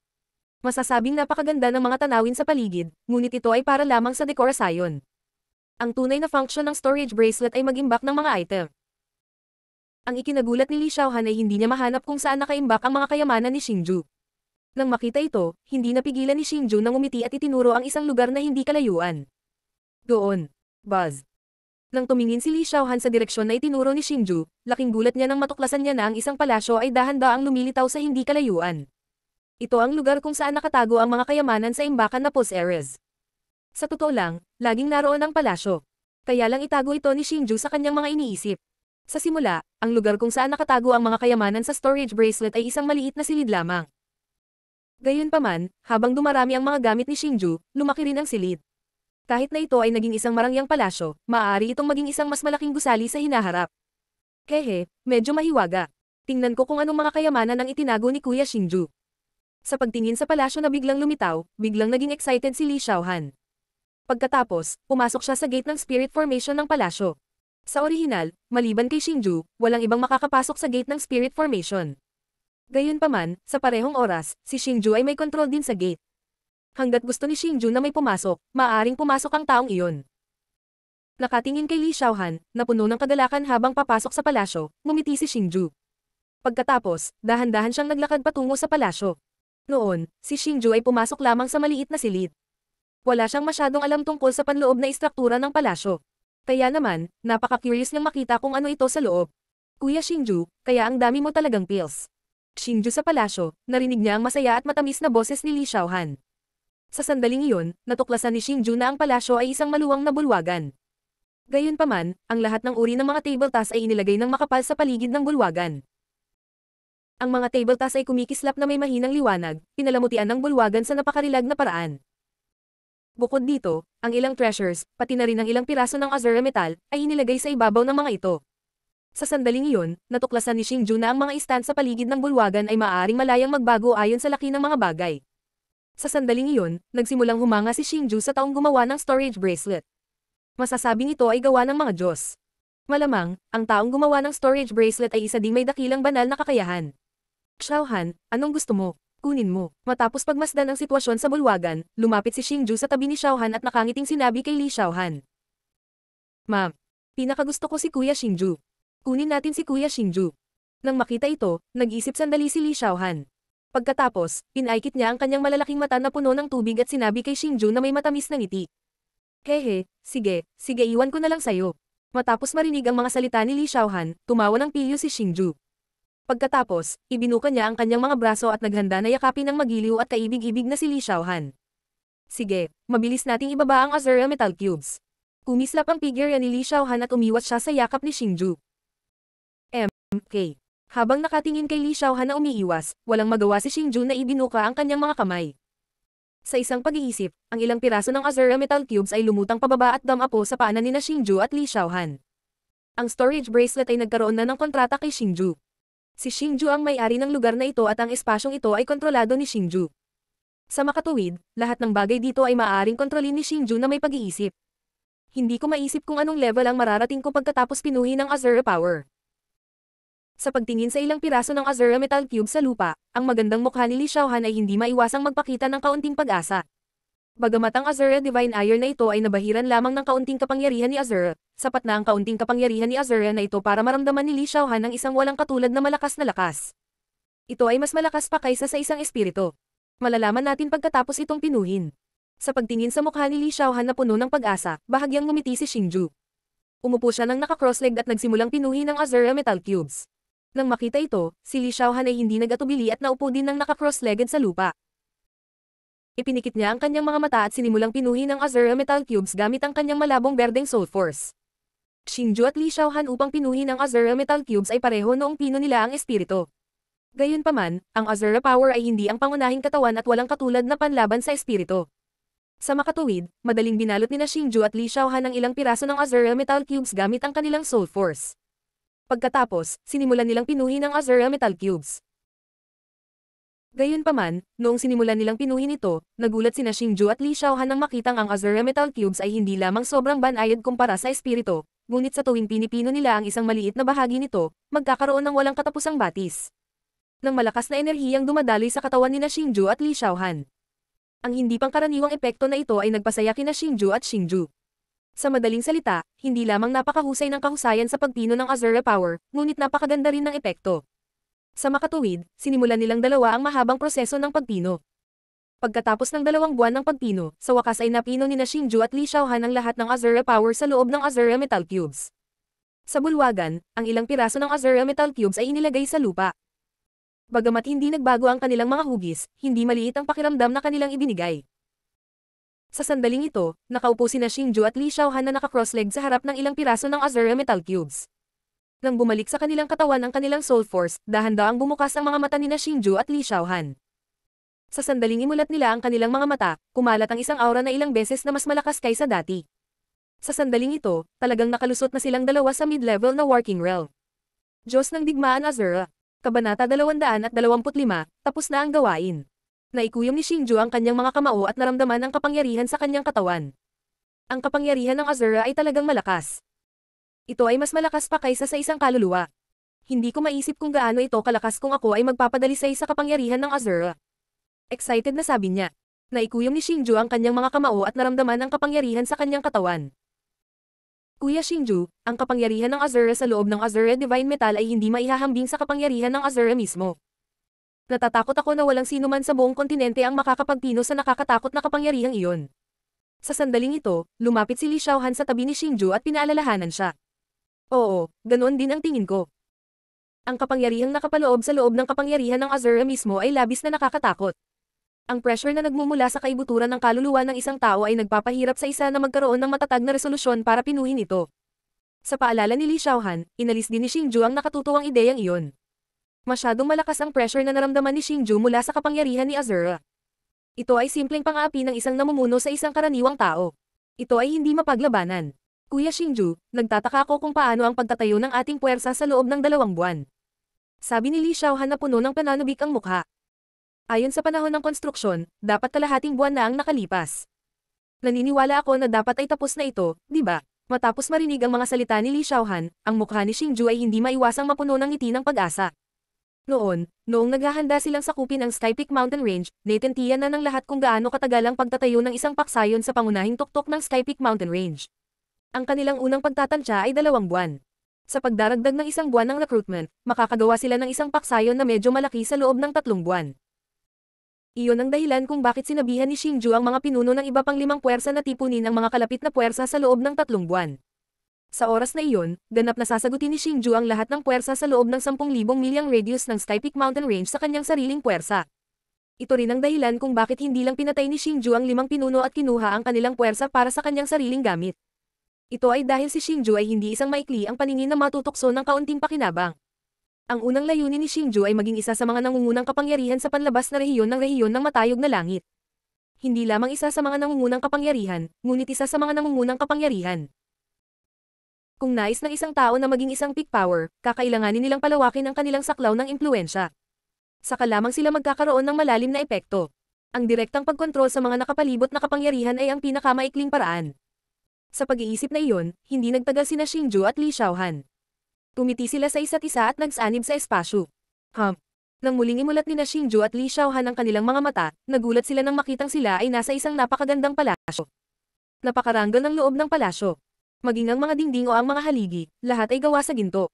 Masasabing napakaganda ng mga tanawin sa paligid, ngunit ito ay para lamang sa dekorasyon. Ang tunay na function ng storage bracelet ay mag-imbak ng mga item. Ang ikinagulat ni Li Xiaohan ay hindi niya mahanap kung saan nakaimbak ang mga kayamanan ni Xingju. Nang makita ito, hindi napigilan ni Xingju nang umiti at itinuro ang isang lugar na hindi kalayuan. Doon. Buzz. Nang tumingin si Li Xiaohan sa direksyon na itinuro ni Xingju, laking gulat niya nang matuklasan niya na ang isang palasyo ay dahan-daang lumilitaw sa hindi kalayuan. Ito ang lugar kung saan nakatago ang mga kayamanan sa imbakan na Pulse Ares. Sa totoo lang, laging naroon ang palasyo. Kaya lang itago ito ni Xingju sa kanyang mga iniisip. Sa simula, ang lugar kung saan nakatago ang mga kayamanan sa storage bracelet ay isang maliit na silid lamang. Gayunpaman, habang dumarami ang mga gamit ni Xingju, lumaki rin ang silid. Kahit na ito ay naging isang marangyang palasyo, maaari itong maging isang mas malaking gusali sa hinaharap. Hehe, medyo mahiwaga. Tingnan ko kung anong mga kayamanan ang itinago ni Kuya Xingju. Sa pagtingin sa palasyo na biglang lumitaw, biglang naging excited si Li Xiaohan. Pagkatapos, pumasok siya sa gate ng spirit formation ng palasyo. Sa orihinal, maliban kay Xingju, walang ibang makakapasok sa gate ng spirit formation. Gayunpaman, sa parehong oras, si Xingju ay may control din sa gate. Hanggat gusto ni Xingju na may pumasok, maaaring pumasok ang taong iyon. Nakatingin kay Li Xiaohan, na puno ng kagalakan habang papasok sa palasyo, ngumiti si Xingju. Pagkatapos, dahan-dahan siyang naglakad patungo sa palasyo. Noon, si Xingju ay pumasok lamang sa maliit na silid. Wala siyang masyadong alam tungkol sa panloob na istruktura ng palasyo. Kaya naman, napaka-curious niyang makita kung ano ito sa loob. Kuya Xingju, kaya ang dami mo talagang pills. Xingju sa palasyo, narinig niya ang masaya at matamis na boses ni Li Xiaohan. Sa sandaling iyon, natuklasan ni Xingju na ang palasyo ay isang maluwang na bulwagan. Gayunpaman, ang lahat ng uri ng mga tabletop ay inilagay ng makapal sa paligid ng bulwagan. Ang mga tabletop ay kumikislap na may mahinang liwanag, pinalamutian ng bulwagan sa napakarilag na paraan. Bukod dito, ang ilang treasures, pati na rin ang ilang piraso ng Azura Metal, ay inilagay sa ibabaw ng mga ito. Sa sandaling iyon, natuklasan ni Xingju na ang mga istan sa paligid ng bulwagan ay maaaring malayang magbago ayon sa laki ng mga bagay. Sa sandaling iyon, nagsimulang humanga si Xingju sa taong gumawa ng storage bracelet. Masasabing ito ay gawa ng mga Diyos. Malamang, ang taong gumawa ng storage bracelet ay isa ding may dakilang banal na kakayahan. Xiaohan, anong gusto mo? Kunin mo. Matapos pagmasdan ang sitwasyon sa bulwagan, lumapit si Xingju sa tabi ni Xiaohan at nakangiting sinabi kay Li Xiaohan. Ma'am, pinakagusto ko si Kuya Xingju. Kunin natin si Kuya Xingju. Nang makita ito, nag-isip sandali si Li Xiaohan. Pagkatapos, pinaikit niya ang kanyang malalaking mata na puno ng tubig at sinabi kay Xingju na may matamis na ngiti. Hehe, sige iwan ko na lang sayo. Matapos marinig ang mga salita ni Li Xiaohan, tumawa ng pilyo si Xingju. Pagkatapos, ibinuka niya ang kanyang mga braso at naghanda na yakapin ng magiliw at kaibig-ibig na si Li Xiaohan. Sige, mabilis nating ibaba ang Azura Metal Cubes. Kumislap ang figure ni Li Xiaohan at umiwas siya sa yakap ni Xingju. M.K. Habang nakatingin kay Li Xiaohan na umiiwas, walang magawa si Xingju na ibinuka ang kanyang mga kamay. Sa isang pag-iisip, ang ilang piraso ng Azura Metal Cubes ay lumutang pababa at damapo sa paanan ni Xingju at Li Xiaohan. Ang storage bracelet ay nagkaroon na ng kontrata kay Xingju. Si Xingju ang may-ari ng lugar na ito at ang espasyong ito ay kontrolado ni Xingju. Sa makatuwid, lahat ng bagay dito ay maaaring kontrolin ni Xingju na may pag-iisip. Hindi ko maisip kung anong level ang mararating ko pagkatapos pinuhin ng Azura Power. Sa pagtingin sa ilang piraso ng Azura Metal Cube sa lupa, ang magandang mukha ni Li Xiaohan ay hindi maiwasang magpakita ng kaunting pag-asa. Bagamat ang Azura Divine Iron na ito ay nabahiran lamang ng kaunting kapangyarihan ni Azura, sapat na ang kaunting kapangyarihan ni Azura na ito para maramdaman ni Li Xiaohan ng isang walang katulad na malakas na lakas. Ito ay mas malakas pa kaysa sa isang espiritu. Malalaman natin pagkatapos itong pinuhin. Sa pagtingin sa mukha ni Li Xiaohan na puno ng pag-asa, bahagyang ngumiti si Xingju. Umupo siya ng naka-crossleg at nagsimulang pinuhin ang Azura Metal Cubes. Nang makita ito, si Li Xiaohan ay hindi nag-atubili at naupo din ng naka-cross-legged sa lupa. Ipinikit niya ang kanyang mga mata at sinimulang pinuhin ang Azura Metal Cubes gamit ang kanyang malabong berdeng Soul Force. Xingju at Li Xiaohan upang pinuhin ang Azura Metal Cubes ay pareho noong pino nila ang espiritu. Gayunpaman, ang Azura Power ay hindi ang pangunahing katawan at walang katulad na panlaban sa espiritu. Sa makatuwid, madaling binalot ni Xingju at Li Xiaohan ang ilang piraso ng Azura Metal Cubes gamit ang kanilang Soul Force. Pagkatapos, sinimulan nilang pinuhin ang Azura Metal Cubes. Gayunpaman, noong sinimulan nilang pinuhin ito, nagulat sina Xingju at Li Xiaohan nang makitang ang Azura Metal Cubes ay hindi lamang sobrang banayad kumpara sa espiritu, ngunit sa tuwing pinipino nila ang isang maliit na bahagi nito, magkakaroon ng walang katapusang batis. Nang malakas na enerhiyang dumadaloy sa katawan ni Xingju at Li Xiaohan. Ang hindi pangkaraniwang epekto na ito ay nagpasaya kina Xingju at Xingju. Sa madaling salita, hindi lamang napakahusay ng kahusayan sa pagpino ng Azura Power, ngunit napakaganda rin ng epekto. Sa makatuwid, sinimulan nilang dalawa ang mahabang proseso ng pagpino. Pagkatapos ng 2 buwan ng pagpino, sa wakas ay napino ni Xingju at Li Xiaohan ang lahat ng Azura Power sa loob ng Azura Metal Cubes. Sa bulwagan, ang ilang piraso ng Azura Metal Cubes ay inilagay sa lupa. Bagamat hindi nagbago ang kanilang mga hugis, hindi maliit ang pakiramdam na kanilang ibinigay. Sa sandaling ito, nakaupo sina Xingju at Li Xiaohan na naka-cross-leg sa harap ng ilang piraso ng Azura Metal Cubes. Nang bumalik sa kanilang katawan ang kanilang Soul Force, dahan-dahang bumukas ang mga mata ni Xingju at Li Xiaohan. Sa sandaling imulat nila ang kanilang mga mata, kumalat ang isang aura na ilang beses na mas malakas kaysa dati. Sa sandaling ito, talagang nakalusot na silang dalawa sa mid-level na working realm. Diyos ng Digmaan Azura. Kabanata 225, tapos na ang gawain. Naikuyom ni Xingju ang kanyang mga kamao at naramdaman ang kapangyarihan sa kanyang katawan. Ang kapangyarihan ng Azura ay talagang malakas. Ito ay mas malakas pa kaysa sa isang kaluluwa. Hindi ko maisip kung gaano ito kalakas kung ako ay magpapadalisay sa kapangyarihan ng Azura. Excited na sabi niya. Naikuyom ni Xingju ang kanyang mga kamao at naramdaman ang kapangyarihan sa kanyang katawan. Kuya Xingju, ang kapangyarihan ng Azura sa loob ng Azura Divine Metal ay hindi maihahambing sa kapangyarihan ng Azura mismo. Natatakot ako na walang sino man sa buong kontinente ang makakapagpino sa nakakatakot na kapangyarihang iyon. Sa sandaling ito, lumapit si Li Xiaohan sa tabi ni Xingju at pinaalalahanan siya. Oo, ganoon din ang tingin ko. Ang kapangyarihang nakapaloob sa loob ng kapangyarihan ng Azura mismo ay labis na nakakatakot. Ang pressure na nagmumula sa kaibuturan ng kaluluwa ng isang tao ay nagpapahirap sa isa na magkaroon ng matatag na resolusyon para pinuhin ito. Sa paalala ni Li Xiaohan, inalis din ni Xingju ang nakatutuwang ideyang iyon. Masyadong malakas ang pressure na naramdaman ni Xingju mula sa kapangyarihan ni Azura. Ito ay simpleng pang-aapi ng isang namumuno sa isang karaniwang tao. Ito ay hindi mapaglabanan. Kuya Xingju, nagtataka ako kung paano ang pagtatayo ng ating puwersa sa loob ng 2 buwan. Sabi ni Li Xiaohan na puno ng pananabik ang mukha. Ayon sa panahon ng konstruksyon, dapat kalahating buwan na ang nakalipas. Naniniwala ako na dapat ay tapos na ito, di ba? Matapos marinig ang mga salita ni Li Xiaohan, ang mukha ni Xingju ay hindi maiwasang mapuno ng ngiti ng pag-asa. Noong naghahanda silang sakupin ang Skypeak Mountain Range, naintindihan na ng lahat kung gaano katagal ang pagtatayo ng isang paksayon sa pangunahing tuktok ng Skypeak Mountain Range. Ang kanilang unang pagtatansya ay 2 buwan. Sa pagdaragdag ng 1 buwan ng recruitment, makakagawa sila ng isang paksayon na medyo malaki sa loob ng 3 buwan. Iyon ang dahilan kung bakit sinabihan ni Xingju ang mga pinuno ng iba pang 5 puwersa na tipunin ang mga kalapit na puwersa sa loob ng 3 buwan. Sa oras na iyon, ganap na sasagutin ni Xingju ang lahat ng puwersa sa loob ng 10,000 milyang radius ng Skypeak Mountain Range sa kanyang sariling puwersa. Ito rin ang dahilan kung bakit hindi lang pinatay ni Xingju ang 5 pinuno at kinuha ang kanilang puwersa para sa kanyang sariling gamit. Ito ay dahil si Xingju ay hindi isang maikli ang paningin na matutokso ng kaunting pakinabang. Ang unang layunin ni Xingju ay maging isa sa mga nangungunang kapangyarihan sa panlabas na rehiyon ng matayog na langit. Hindi lamang isa sa mga nangungunang kapangyarihan, ngunit isa sa mga nangungunang kapangyarihan. Kung nais ng isang tao na maging isang peak power, kakailanganin nilang palawakin ang kanilang saklaw ng impluwensya. Saka lamang sila magkakaroon ng malalim na epekto. Ang direktang pagkontrol sa mga nakapalibot na kapangyarihan ay ang pinakamaikling paraan. Sa pag-iisip na iyon, hindi nagtagal sina Xingju at Li Xiaohan. Tumiti sila sa isa't isa at nagsanib sa espasyo. Nang muling imulat ni na Xingju at Li Xiaohan ang kanilang mga mata, nagulat sila nang makitang sila ay nasa isang napakagandang palasyo. Napakaranggal ng loob ng palasyo. Maging ang mga dingding o ang mga haligi, lahat ay gawa sa ginto.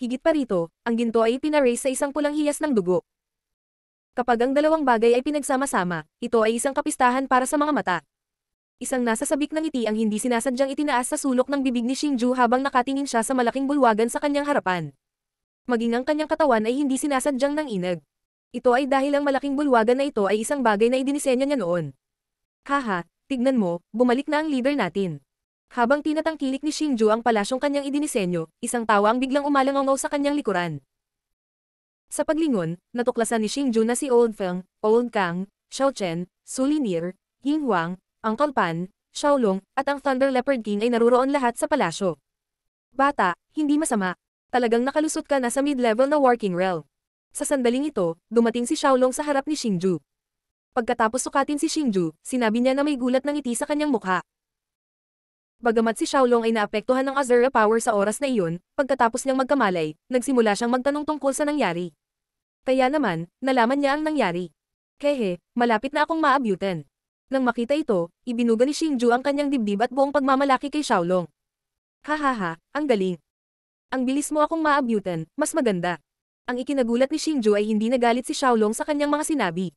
Higit pa rito, ang ginto ay ipinarace sa isang pulang hiyas ng dugo. Kapag ang dalawang bagay ay pinagsama-sama, ito ay isang kapistahan para sa mga mata. Isang nasa sabik ng ngiti ang hindi sinasadyang itinaas sa sulok ng bibig ni Xingju habang nakatingin siya sa malaking bulwagan sa kanyang harapan. Maging ang kanyang katawan ay hindi sinasadyang nanginag. Ito ay dahil ang malaking bulwagan na ito ay isang bagay na idinisenyo niya noon. Haha, tignan mo, bumalik na ang leader natin. Habang tinatangkilik ni Xingju ang palasyong kanyang idinisenyo, isang tawa ang biglang umalangaw sa kanyang likuran. Sa paglingon, natuklasan ni Xingju na si Old Feng, Old Kang, Xiao Chen, Su Linier, Ying Huang, Uncle Pan, Xiaolong, at ang Thunder Leopard King ay naruroon lahat sa palasyo. Bata, hindi masama. Talagang nakalusot ka na sa mid-level na working realm. Sa sandaling ito, dumating si Xiaolong sa harap ni Xingju. Pagkatapos sukatin si Xingju, sinabi niya na may gulat ng ngiti sa kanyang mukha. Bagamat si Xiaolong ay naapektuhan ng Azura power sa oras na iyon, pagkatapos niyang magkamalay, nagsimula siyang magtanong tungkol sa nangyari. Kaya naman, nalaman niya ang nangyari. Kehe, malapit na akong maabyutan. Nang makita ito, ibinuga ni Xingju ang kanyang dibdib at buong pagmamalaki kay Xiaolong. Hahaha, ang galing. Ang bilis mo akong maabyutan, mas maganda. Ang ikinagulat ni Xingju ay hindi nagalit si Xiaolong sa kanyang mga sinabi.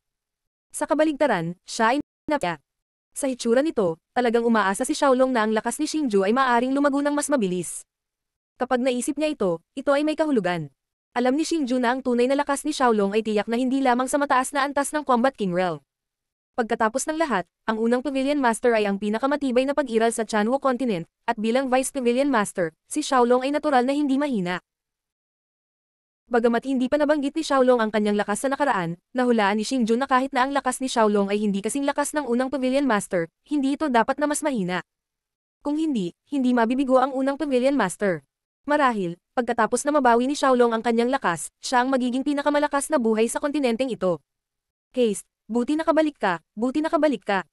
Sa kabaligtaran, siya ay napya. Sa hitsura nito, talagang umaasa si Xiaolong na ang lakas ni Xingju ay maaaring lumago ng mas mabilis. Kapag naisip niya ito ay may kahulugan. Alam ni Xingju na ang tunay na lakas ni Xiaolong ay tiyak na hindi lamang sa mataas na antas ng Combat King Realm. Pagkatapos ng lahat, ang unang Pavilion Master ay ang pinakamatibay na pag-iral sa Chanwo Continent, at bilang Vice Pavilion Master, si Xiaolong ay natural na hindi mahina. Bagamat hindi pa nabanggit ni Xiaolong ang kanyang lakas sa nakaraan, nahulaan ni Xingju na kahit na ang lakas ni Xiaolong ay hindi kasing lakas ng unang Pavilion Master, hindi ito dapat na mas mahina. Kung hindi, hindi mabibigo ang unang Pavilion Master. Marahil, pagkatapos na mabawi ni Xiaolong ang kanyang lakas, siya ang magiging pinakamalakas na buhay sa kontinenteng ito. Haste, buti nakabalik ka, buti nakabalik ka.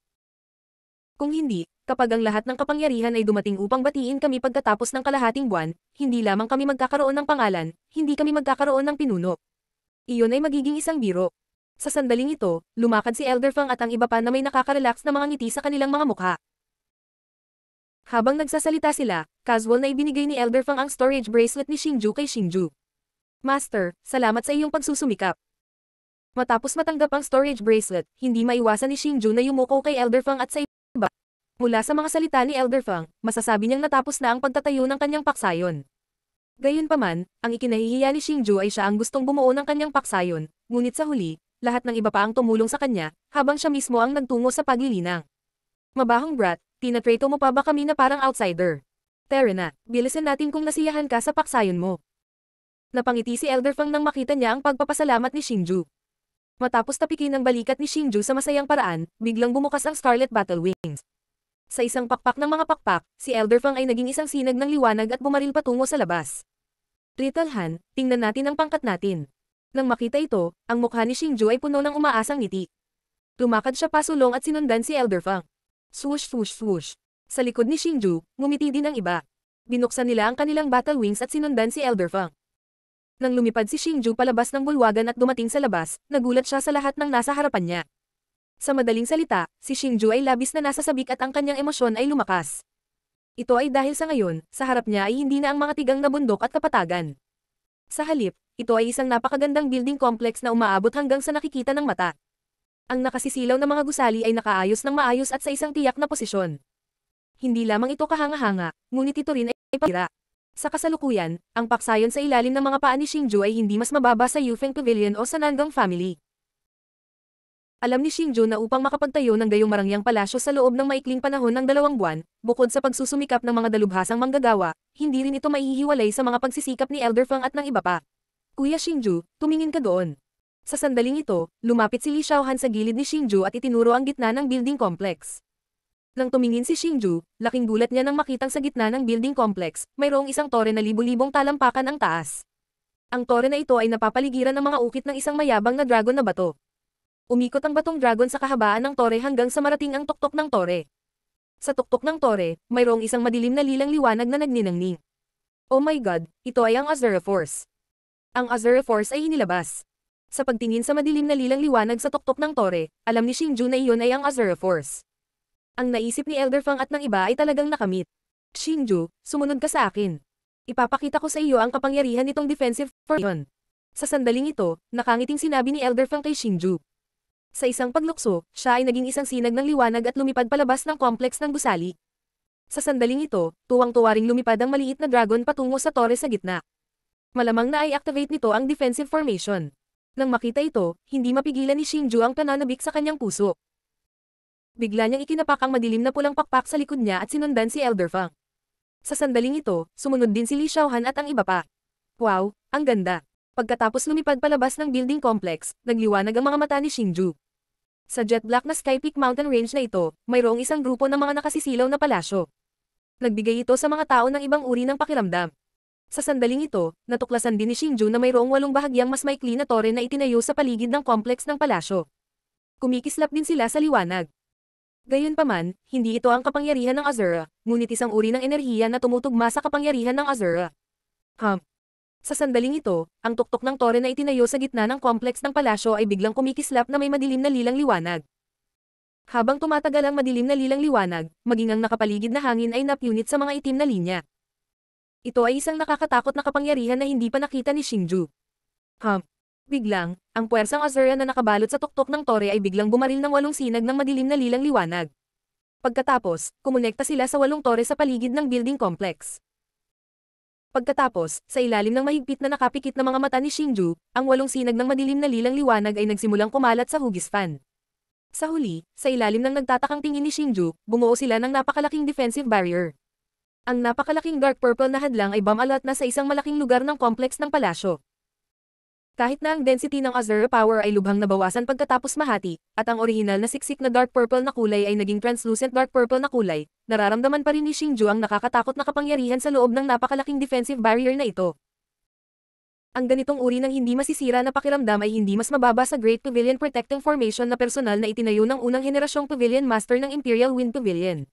Kung hindi, kapag ang lahat ng kapangyarihan ay dumating upang batiin kami pagkatapos ng kalahating buwan, hindi lamang kami magkakaroon ng pangalan, hindi kami magkakaroon ng pinuno. Iyon ay magiging isang biro. Sa sandaling ito, lumakad si Elder Fang at ang iba pa na may nakaka-relax na mga ngiti sa kanilang mga mukha. Habang nagsasalita sila, casual na ibinigay ni Elder Fang ang storage bracelet ni Xingju kay Xingju. Master, salamat sa iyong pagsusumikap. Matapos matanggap ang storage bracelet, hindi maiwasan ni Xingju na yumuko kay Elder Fang at sa iba. Mula sa mga salita ni Elder Fang, masasabi niyang natapos na ang pagtatayo ng kanyang paksayon. Gayunpaman, ang ikinahihiya ni Xingju ay siya ang gustong bumuo ng kanyang paksayon, ngunit sa huli, lahat ng iba pa ang tumulong sa kanya, habang siya mismo ang nagtungo sa paglilinang. Mabahong brat, tinatrato mo pa ba kami na parang outsider? Tara na, bilisan natin kung nasiyahan ka sa paksayon mo. Napangiti si Elder Fang nang makita niya ang pagpapasalamat ni Xingju. Matapos tapikin ng balikat ni Xingju sa masayang paraan, biglang bumukas ang Scarlet Battle Wings. Sa isang pakpak ng mga pakpak, si Elder Fang ay naging isang sinag ng liwanag at bumaril patungo sa labas. Little Han, tingnan natin ang pangkat natin. Nang makita ito, ang mukha ni Xingju ay puno ng umaasang ngiti. Lumakad siya pasulong at sinundan si Elder Fang. Swoosh swoosh swoosh. Sa likod ni Xingju, ngumiti din ang iba. Binuksan nila ang kanilang battle wings at sinundan si Elder Fang. Nang lumipad si Xingju palabas ng bulwagan at dumating sa labas, nagulat siya sa lahat ng nasa harapan niya. Sa madaling salita, si Xingju ay labis na nasasabik at ang kanyang emosyon ay lumakas. Ito ay dahil sa ngayon, sa harap niya ay hindi na ang mga tigang na bundok at kapatagan. Sa halip, ito ay isang napakagandang building complex na umaabot hanggang sa nakikita ng mata. Ang nakasisilaw na mga gusali ay nakaayos ng maayos at sa isang tiyak na posisyon. Hindi lamang ito kahanga-hanga, ngunit ito rin ay pahira. Sa kasalukuyan, ang paksayon sa ilalim ng mga paa ni Xingju ay hindi mas mababa sa Yufeng Pavilion o sa Nanggang Family. Alam ni Xingju na upang makapagtayo ng gayong marangyang palasyo sa loob ng maikling panahon ng 2 buwan, bukod sa pagsusumikap ng mga dalubhasang manggagawa, hindi rin ito maihiwalay sa mga pagsisikap ni Elder Fang at ng iba pa. Kuya Xingju, tumingin ka doon. Sa sandaling ito, lumapit si Li Xiaohan sa gilid ni Xingju at itinuro ang gitna ng building complex. Nang tumingin si Xingju, laking gulat niya nang makitang sa gitna ng building complex, mayroong isang tore na libu-libong talampakan ang taas. Ang tore na ito ay napapaligiran ng mga ukit ng isang mayabang na dragon na bato. Umikot ang batong dragon sa kahabaan ng tore hanggang sa marating ang tuktok ng tore. Sa tuktok ng tore, mayroong isang madilim na lilang liwanag na nagniningning. Oh my God, ito ay ang Azura Force. Ang Azura Force ay inilabas. Sa pagtingin sa madilim na lilang liwanag sa tuktok ng tore, alam ni Xingju na iyon ay ang Azura Force. Ang naisip ni Elder Fang at ng iba ay talagang nakamit. Xingju, sumunod ka sa akin. Ipapakita ko sa iyo ang kapangyarihan nitong defensive force. Sa sandaling ito, nakangiting sinabi ni Elder Fang kay Xingju. Sa isang paglukso, siya ay naging isang sinag ng liwanag at lumipad palabas ng complex ng gusali. Sa sandaling ito, tuwang-tuwa ring lumipad ang maliit na dragon patungo sa tore sa gitna. Malamang na ay activate nito ang defensive formation. Nang makita ito, hindi mapigilan ni Xingju ang pananabik sa kanyang puso. Bigla niyang ikinapak ang madilim na pulang pakpak sa likod niya at sinundan si Elder Fang. Sa sandaling ito, sumunod din si Li Xiaohan at ang iba pa. Wow, ang ganda. Pagkatapos lumipad palabas ng building complex, nagliwanag ang mga mata ni Xingju. Sa jet black na Sky Peak Mountain Range na ito, mayroong isang grupo ng mga nakasisilaw na palasyo. Nagbigay ito sa mga tao ng ibang uri ng pakiramdam. Sa sandaling ito, natuklasan din ni Xingju na mayroong 8 bahagyang mas maikli na tore na itinayo sa paligid ng complex ng palasyo. Kumikislap din sila sa liwanag. Gayunpaman, hindi ito ang kapangyarihan ng Azura, ngunit isang uri ng enerhiya na tumutugma sa kapangyarihan ng Azura. Sa sandaling ito, ang tuktok ng tore na itinayo sa gitna ng complex ng palasyo ay biglang kumikislap na may madilim na lilang liwanag. Habang tumatagal ang madilim na lilang liwanag, maging ang nakapaligid na hangin ay napunit sa mga itim na linya. Ito ay isang nakakatakot na kapangyarihan na hindi pa nakita ni Xingju. Biglang, ang puwersang Azura na nakabalot sa tuktok ng tore ay biglang bumaril ng 8 sinag ng madilim na lilang liwanag. Pagkatapos, kumonekta sila sa 8 tore sa paligid ng building complex. Pagkatapos, sa ilalim ng mahigpit na nakapikit na mga mata ni Xingju, ang 8 sinag ng madilim na lilang liwanag ay nagsimulang kumalat sa hugis fan. Sa huli, sa ilalim ng nagtatakang tingin ni Xingju, bumuo sila ng napakalaking defensive barrier. Ang napakalaking dark purple na hadlang ay bumalot na sa isang malaking lugar ng complex ng palasyo. Kahit na ang density ng Azura power ay lubhang nabawasan pagkatapos mahati, at ang orihinal na siksik na dark purple na kulay ay naging translucent dark purple na kulay, nararamdaman pa rin ni Xingju ang nakakatakot na kapangyarihan sa loob ng napakalaking defensive barrier na ito. Ang ganitong uri ng hindi masisira na pakiramdam ay hindi mas mababa sa Great Pavilion Protecting Formation na personal na itinayo ng unang henerasyong Pavilion Master ng Imperial Wind Pavilion.